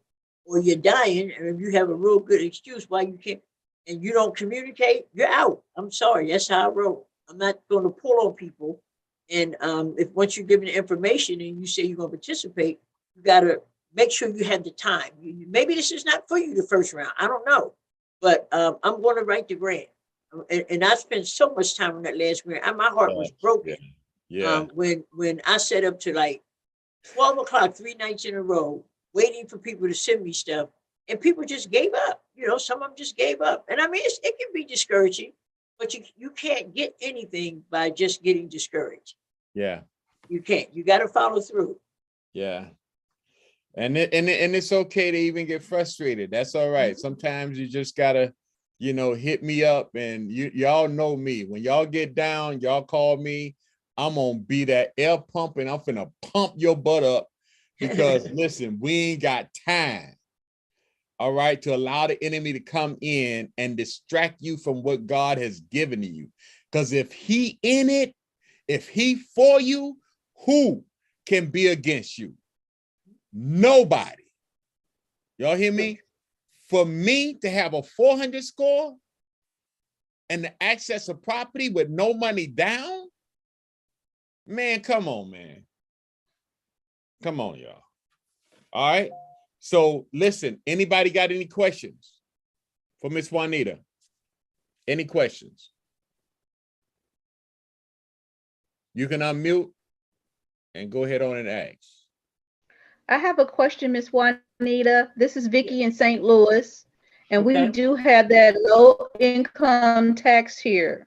or you're dying, and if you have a real good excuse why you can't, and you don't communicate, you're out. I'm sorry, that's how I roll. I'm not going to pull on people. And if once you're given the information and you say you're going to participate, you got to make sure you have the time. Maybe this is not for you the first round. I don't know, but I'm going to write the grant. And I spent so much time on that last grant. My heart was broken. Yeah. When I set up to like 12 o'clock, 3 nights in a row, waiting for people to send me stuff, and people just gave up. Some of them just gave up. And I mean, it can be discouraging, but you can't get anything by just getting discouraged. Yeah. You can't. You got to follow through. Yeah. And it's okay to even get frustrated. That's all right. Sometimes you just gotta, hit me up, and y'all know me. When y'all get down, y'all call me. I'm gonna be that air pump, and I'm finna pump your butt up, because listen, we ain't got time. All right, to allow the enemy to come in and distract you from what God has given to you. Because if he in it, if he for you, who can be against you? Nobody. Y'all hear me? For me to have a 400 score and to access a property with no money down, man, come on, man. Come on, y'all. All right. So listen, anybody got any questions for Miss Juanita? Any questions? You can unmute and go ahead on and ask. I have a question, Miss Juanita. This is Vicky in St. Louis, and we do have that low income tax here.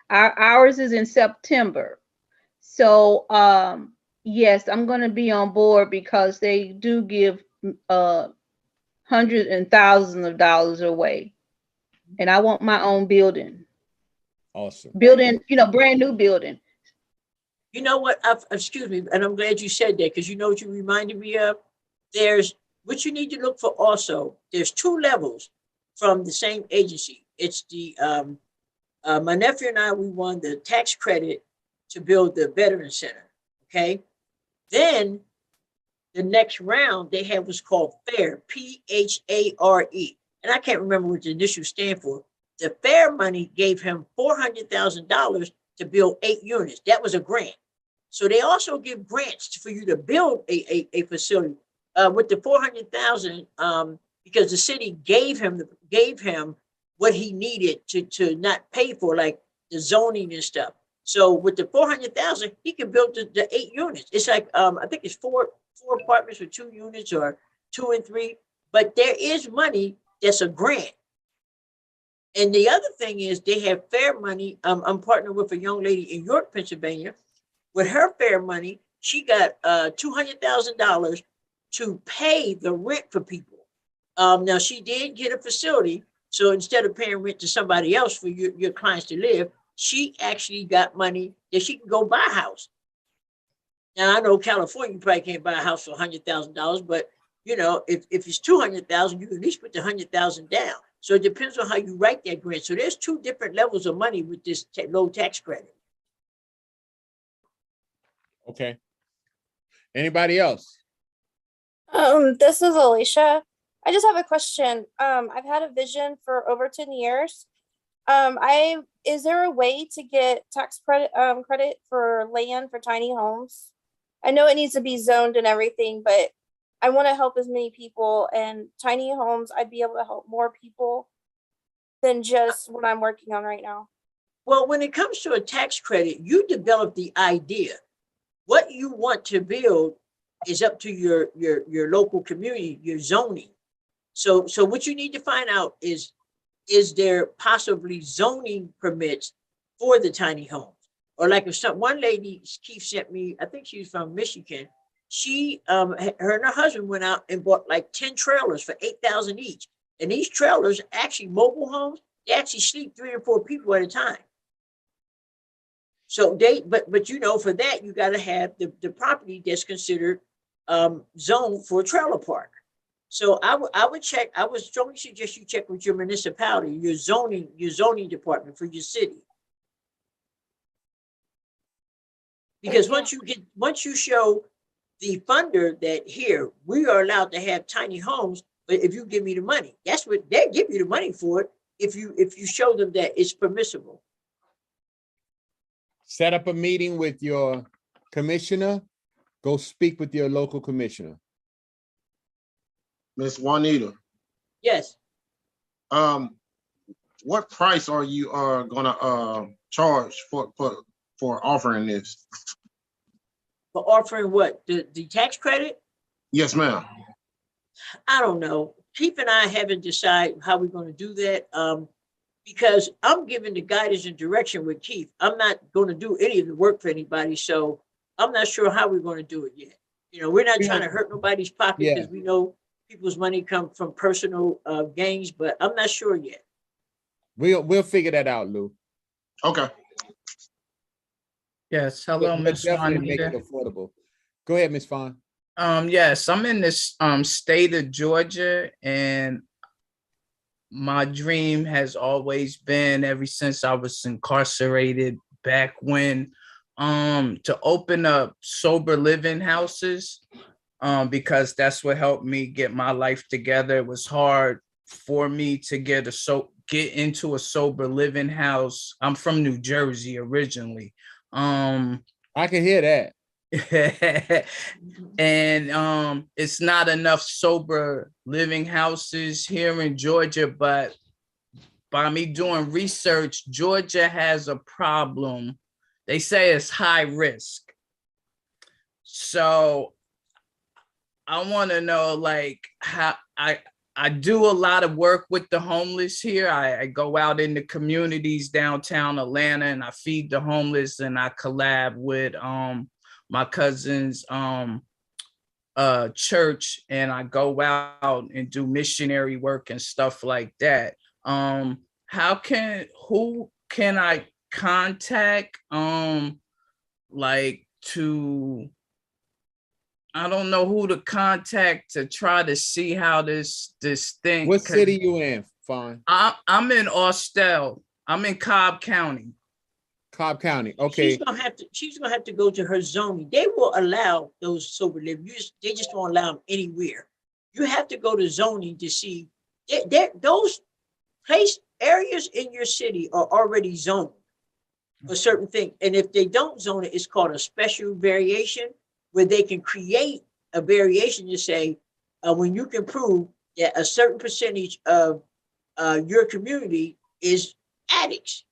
Ours is in September. So, Yes, I'm going to be on board because they do give hundreds and thousands of dollars away. And I want my own building. Awesome. Building, brand new building. You know what? Excuse me, and I'm glad you said that because you know what you reminded me of? There's what you need to look for also. There's two levels from the same agency. It's the my nephew and I, we won the tax credit to build the Veteran Center. Okay. Then the next round they had was called FAIR, PHARE. And I can't remember what the initials stand for. The FAIR money gave him $400,000 to build 8 units. That was a grant. So they also give grants for you to build a facility with the 400,000 because the city gave him what he needed to not pay for like the zoning and stuff. So with the 400,000, he can build the 8 units. It's like I think it's four apartments with 2 units or 2 and 3. But there is money that's a grant. And the other thing is they have FAIR money. I'm partnered with a young lady in York, Pennsylvania. With her FAIR money, she got $200,000 to pay the rent for people. Now she did get a facility. So instead of paying rent to somebody else for your clients to live, she actually got money that she can go buy a house. Now I know California, you probably can't buy a house for $100,000, but if it's 200,000, you can at least put the 100,000 down. So it depends on how you write that grant. So there's 2 different levels of money with this low tax credit. Okay. Anybody else? This is Alicia. I just have a question. I've had a vision for over 10 years. Is there a way to get tax credit for land for tiny homes? I know it needs to be zoned and everything, but I want to help as many people, and tiny homes, I'd be able to help more people than just what I'm working on right now. Well, when it comes to a tax credit, you develop the idea. What you want to build is up to your local community, your zoning. So what you need to find out is there possibly zoning permits for the tiny homes? Or like if one lady, Keith sent me, I think she's from Michigan. She, her and her husband went out and bought like 10 trailers for $8,000 each. And these trailers, actually mobile homes, they actually sleep 3 or 4 people at a time. So but for that, you got to have the property that's considered zoned for a trailer park. So I would check. I would strongly suggest you check with your municipality, your zoning department for your city. Because once you show the funder that here we are allowed to have tiny homes, but if you give me the money, that's what they give you the money for it. If you show them that it's permissible. Set up a meeting with your commissioner. Go speak with your local commissioner. Miss Juanita, Yes. what price are you gonna charge for offering this? For offering what? The tax credit? Yes, ma'am. I don't know. Keith and I haven't decided how we're going to do that. Because I'm giving the guidance and direction with Keith. I'm not going to do any of the work for anybody. So I'm not sure how we're going to do it yet. We're not trying to hurt nobody's pocket because we know people's money come from personal gains, but I'm not sure yet. We'll figure that out, Lou. Okay. Yes, hello, We'll Miss definitely make it Juanita. affordable. Go ahead, Miss Fawn. Yes, I'm in this state of Georgia, and my dream has always been, ever since I was incarcerated back when, to open up sober living houses, because that's what helped me get my life together. It was hard for me to get into a sober living house. I'm from New Jersey originally. I can hear that. And it's not enough sober living houses here in Georgia, but by me doing research, Georgia has a problem. They say it's high risk. So I want to know, like, how I do a lot of work with the homeless here. I go out in the communities downtown Atlanta and I feed the homeless, and I collab with my cousin's church, and I go out and do missionary work and stuff like that. Who can I contact? Like to, I don't know who to contact to try to see how this thing. What city you in, Fawn? I'm in Austell. I'm in Cobb County. Cobb County. Okay. She's gonna have to go to her zoning. They will allow those sober living. They just won't allow them anywhere. You have to go to zoning to see those areas in your city are already zoned for certain things. And if they don't zone it, it's called a special variation, where they can create a variation to say, when you can prove that a certain percentage of your community is addicts.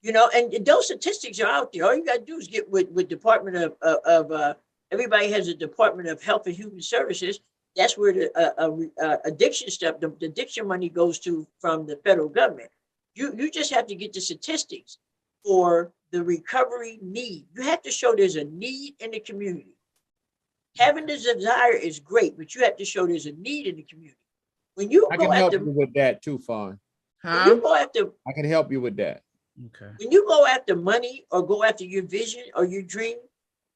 You know, and those statistics are out there. All you got to do is get with Department of everybody has a Department of Health and Human Services. That's where the addiction stuff, the addiction money goes to from the federal government. You just have to get the statistics for the recovery need. You have to show there's a need in the community. Having the desire is great, but you have to show there's a need in the community. When you I go can help after, you with that too, Fawn. when you go after, I can help you with that. Okay. when you go after money or go after your vision or your dream,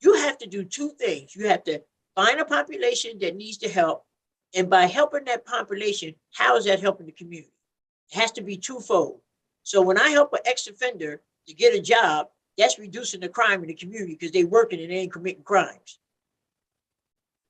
you have to do two things. You have to find a population that needs to help. And by helping that population, how is that helping the community? It has to be twofold. So when I help an ex-offender to get a job, that's reducing the crime in the community because they're working and they ain't committing crimes.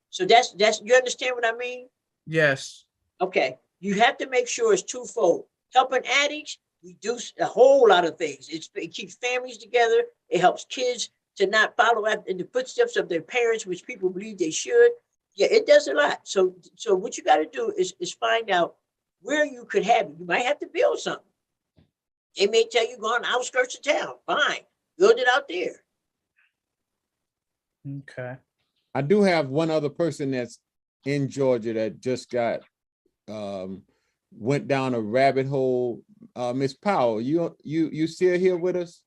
So that's you understand what I mean? Yes. Okay. You have to make sure it's twofold. Helping addicts reduce a whole lot of things. It keeps families together. It helps kids to not follow in the footsteps of their parents, which people believe they should. Yeah, it does a lot. So what you got to do is find out where you could have it. You might have to build something. They may tell you go on the outskirts of town. Fine, build it out there. Okay. I do have one other person that's in Georgia that just got went down a rabbit hole. Miss Powell, you still here with us?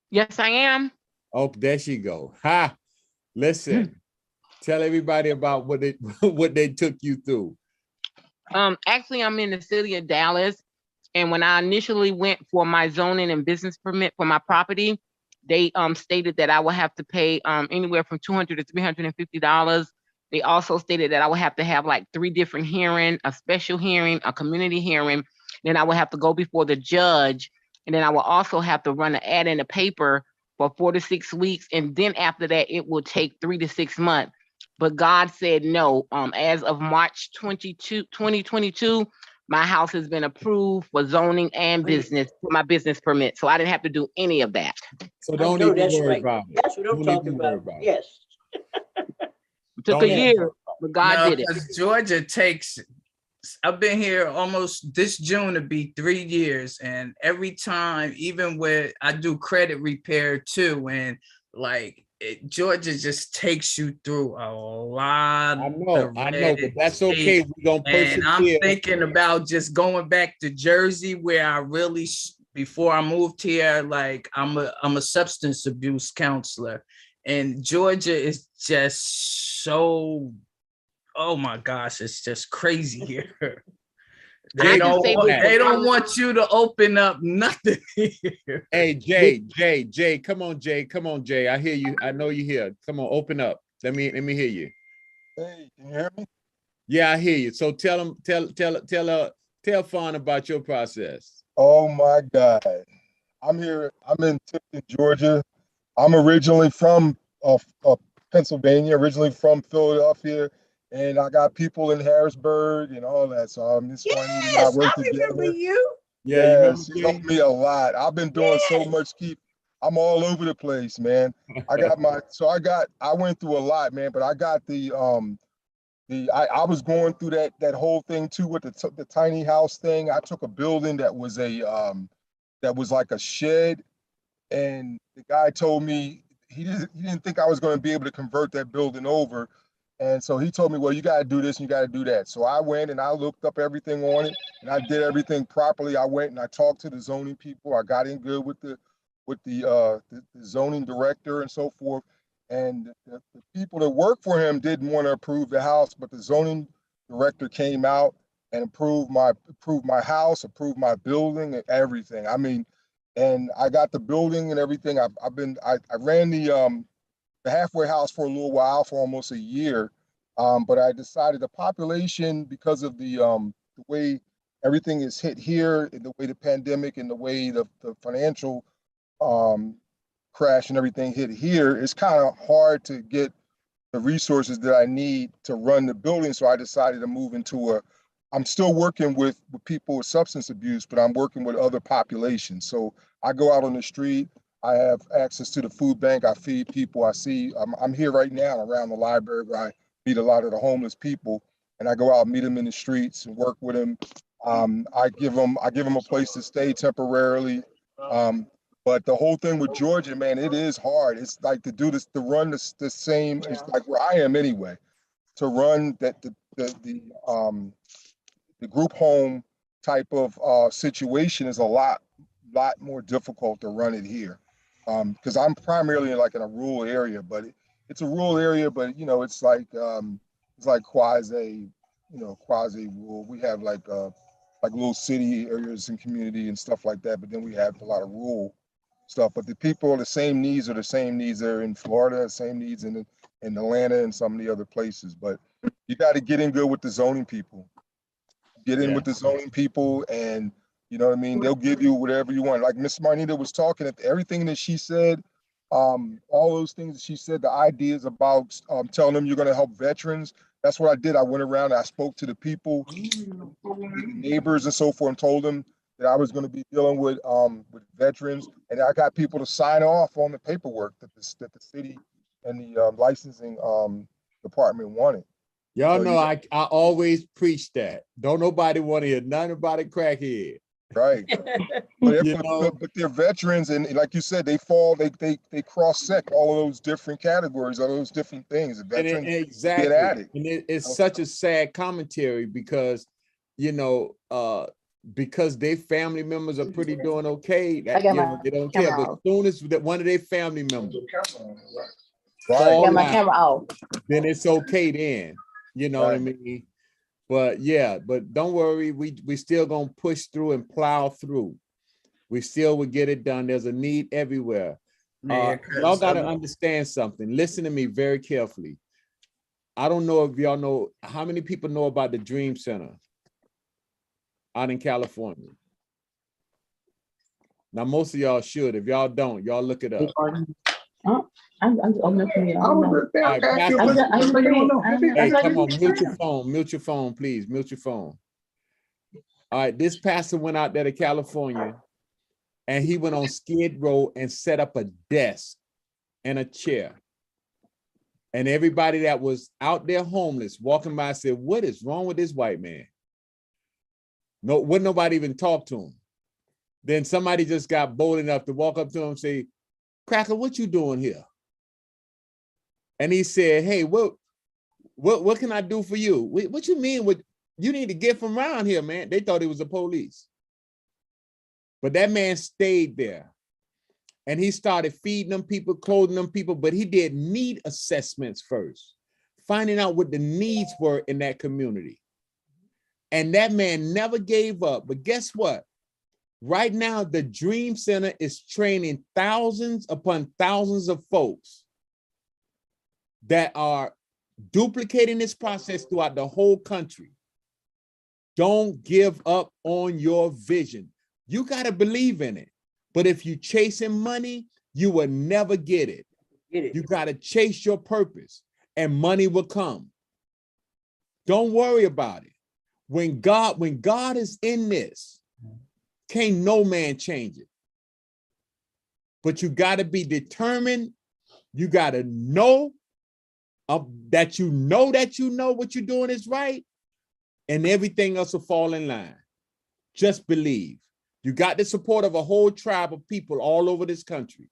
Yes, I am. Oh, there she go. Ha! Listen, tell everybody about what they took you through. Actually, I'm in the city of Dallas, and when I initially went for my zoning and business permit for my property, they stated that I would have to pay anywhere from $200 to $350. They also stated that I would have to have like 3 different hearings, a special hearing, a community hearing. Then I would have to go before the judge, and then I will also have to run an ad in the paper for 4 to 6 weeks, and then after that, it will take 3 to 6 months. But God said no. As of March 22, 2022, my house has been approved for zoning and business for my business permit. So I didn't have to do any of that. So don't even worry right. about it. That's what I'm talking about. Yes. It took Don't a year, but God did it. Because Georgia takes, I've been here almost this June to be 3 years. And every time, even with, I do credit repair too. And like, Georgia just takes you through a lot. I know, but that's okay. We're gonna persevere. And I'm thinking about just going back to Jersey, where I really, before I moved here, like I'm a substance abuse counselor, and Georgia is just so, oh my gosh, it's just crazy here. They don't want you to open up nothing here. Hey, Jay, come on, Jay. I hear you. I know you're here. Come on, open up. Let me hear you. Hey, can you hear me? Yeah, I hear you. So tell Fawn about your process. Oh my God. I'm here. I'm in Tipton, Georgia. I'm originally from Pennsylvania, originally from Philadelphia. And I got people in Harrisburg and all that. So Miss Juanita and I work together. You. Yeah, she helped me a lot. I've been doing so much. I'm all over the place, man. I went through a lot, man. But I got I was going through that whole thing too with the tiny house thing. I took a building that was like a shed, and the guy told me he didn't think I was going to be able to convert that building over. And so he told me, well, you got to do this and you got to do that. So I went and I looked up everything on it and I did everything properly. I went and I talked to the zoning people. I got in good with the with the zoning director and so forth. And the people that work for him didn't want to approve the house, but the zoning director came out and approved my house, approved my building and everything. I mean, and I got the building and everything. I ran the halfway house for a little while, for almost a year. But I decided the population, because of the way everything is hit here, and the way the pandemic and the way the financial crash and everything hit here, it's kind of hard to get the resources that I need to run the building. So I decided to move into I'm still working with people with substance abuse, but I'm working with other populations. So I go out on the street. I have access to the food bank. I feed people. I'm here right now around the library where I meet a lot of the homeless people, and I go out and meet them in the streets and work with them. I give them a place to stay temporarily. But the whole thing with Georgia, man, it is hard. It's like to do this, to run the same, it's like where I am anyway, to run the group home type of situation is a lot more difficult to run it here. Because I'm primarily like in a rural area, but it's a rural area, but it's like quasi rural. We have like little city areas and community and stuff like that, but then we have a lot of rural stuff. But the people, the same needs are the same needs there in Florida, the same needs in Atlanta and some of the other places. But you got to get in good with the zoning people. Get in with the zoning people, and you know what I mean? They'll give you whatever you want. Like Miss Juanita was talking, everything that she said, all those things that she said, the ideas about telling them you're going to help veterans. That's what I did. I went around, I spoke to the people, the neighbors and so forth, and told them that I was going to be dealing with veterans, and I got people to sign off on the paperwork that the city and the licensing department wanted. Y'all know I always preach that. Don't nobody want to hear nothing about a crackhead. Right. But they're veterans, and like you said, they cross-sect all of those different categories, all those different things. Veterans, exactly. Get addict. And it's such a sad commentary because, because their family members are pretty doing okay, that, they don't care. But as soon as that one of their family members fall out, then it's okay then. You know what I mean? But but don't worry, we still gonna push through and plow through. We still will get it done. There's a need everywhere. Y'all gotta understand something. Listen to me very carefully. I don't know if y'all know, how many people know about the Dream Center out in California? Now, most of y'all should. If y'all don't, y'all look it up. I'm looking at Hey, come on, mute your phone, please. Mute your phone. All right, this pastor went out there to California, and he went on Skid Row and set up a desk and a chair. And everybody that was out there homeless walking by said, "What is wrong with this white man?" No, wouldn't nobody even talk to him. Then somebody just got bold enough to walk up to him and say, "Cracker, what you doing here?" And he said, "Hey, what can I do for you?" What you mean? What you need to get from around here, man? They thought it was the police. But that man stayed there. And he started feeding them people, clothing them people, but he did need assessments first, finding out what the needs were in that community. And that man never gave up. But guess what? Right now, the Dream Center is training thousands upon thousands of folks that are duplicating this process throughout the whole country. Don't give up on your vision. You got to believe in it. But if you chasing money, you will never get it. You got to chase your purpose and money will come. Don't worry about it. When God is in this, can't no man change it. But you got to be determined. You got to know that you know what you're doing is right, and everything else will fall in line. Just believe. You got the support of a whole tribe of people all over this country.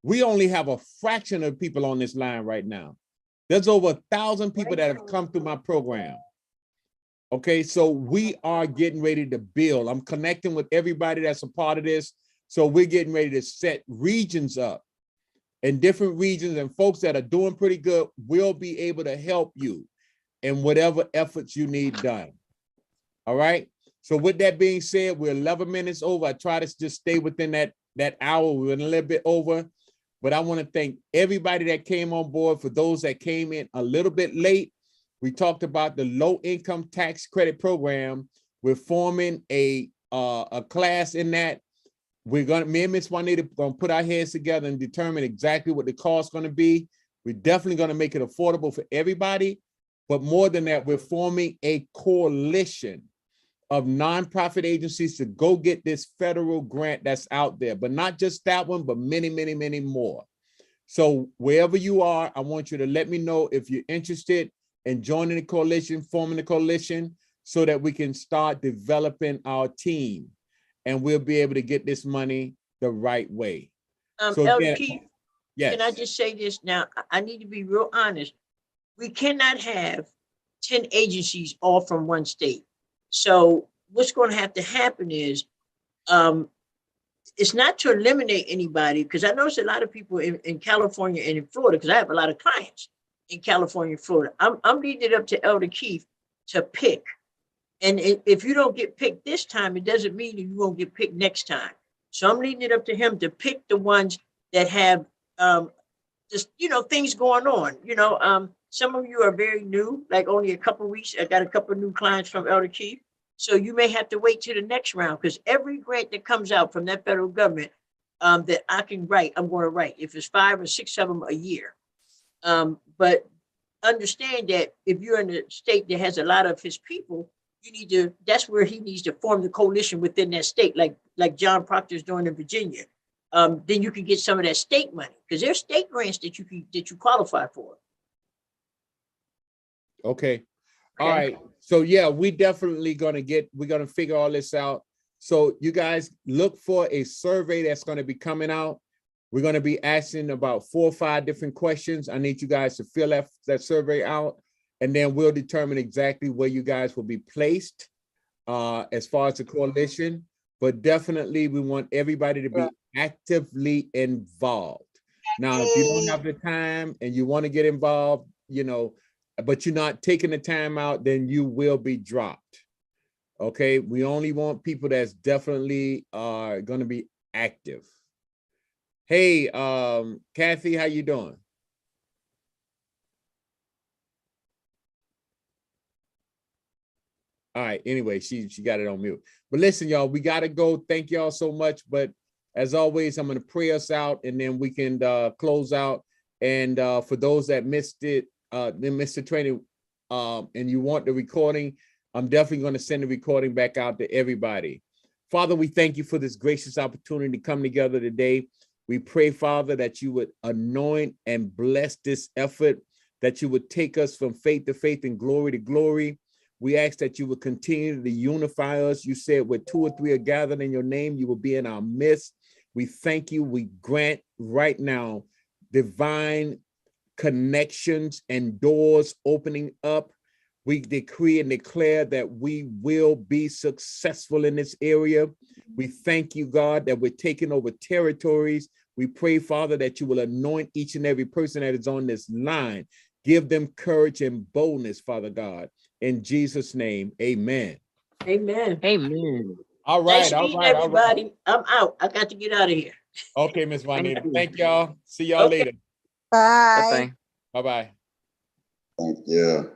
We only have a fraction of people on this line right now. There's over 1,000 people that have come through my program. Okay, so we are getting ready to build. I'm connecting with everybody that's a part of this. So we're getting ready to set regions up in different regions, and folks that are doing pretty good will be able to help you in whatever efforts you need done. All right. So with that being said, we're 11 minutes over. I try to just stay within that hour. We're a little bit over, but I want to thank everybody that came on board. For those that came in a little bit late, we talked about the low income tax credit program. We're forming a class in that. Me and Miss Juanita gonna put our heads together and determine exactly what the cost is gonna be. We're definitely gonna make it affordable for everybody, but more than that, we're forming a coalition of nonprofit agencies to go get this federal grant that's out there, but not just that one, but many, many, many more. So wherever you are, I want you to let me know if you're interested in joining the coalition, forming the coalition, so that we can start developing our team. And we'll be able to get this money the right way. So Elder again, Keith, yes. can I just say this now? I need to be real honest. We cannot have 10 agencies all from one state. So what's going to have to happen is, it's not to eliminate anybody, because I notice a lot of people in California and in Florida, because I have a lot of clients in California and Florida. I'm leaving it up to Elder Keith to pick. And if you don't get picked this time, it doesn't mean that you won't get picked next time. So I'm leaving it up to him to pick the ones that have just, things going on. Some of you are very new, like only a couple of weeks. I got a couple of new clients from Elder Keith. So you may have to wait till the next round, because every grant that comes out from that federal government that I can write, I'm going to write. If it's 5 or 6 of them a year. But understand that if you're in a state that has a lot of his people, that's where he needs to form the coalition within that state, like John Proctor's doing in Virginia. Then you can get some of that state money, because there's state grants that you qualify for. Okay. All right. So yeah, we're gonna figure all this out. So you guys look for a survey that's going to be coming out. We're going to be asking about 4 or 5 different questions. I need you guys to fill that survey out, and then we'll determine exactly where you guys will be placed as far as the coalition. But definitely we want everybody to be actively involved. Now, if you don't have the time and you want to get involved, but you're not taking the time out, then you will be dropped. Okay, we only want people that's definitely are going to be active. Hey, Kathy, how you doing? All right, anyway, she got it on mute. But listen, y'all, we got to go. Thank y'all so much. But as always, I'm going to pray us out, and then we can close out. And for those that missed it, they missed the training, and you want the recording, I'm definitely going to send the recording back out to everybody. Father, we thank you for this gracious opportunity to come together today. We pray, Father, that you would anoint and bless this effort, that you would take us from faith to faith and glory to glory. We ask that you would continue to unify us. You said where 2 or 3 are gathered in your name, you will be in our midst. We thank you. We grant right now divine connections and doors opening up. We decree and declare that we will be successful in this area. We thank you, God, that we're taking over territories. We pray, Father, that you will anoint each and every person that is on this line. Give them courage and boldness, Father God. In Jesus' name, amen. Amen. Amen. All right, Nice meeting everybody. I'm out. I got to get out of here. Okay, Miss Juanita. Thank y'all. See y'all later. Bye. Bye-bye. Thank you.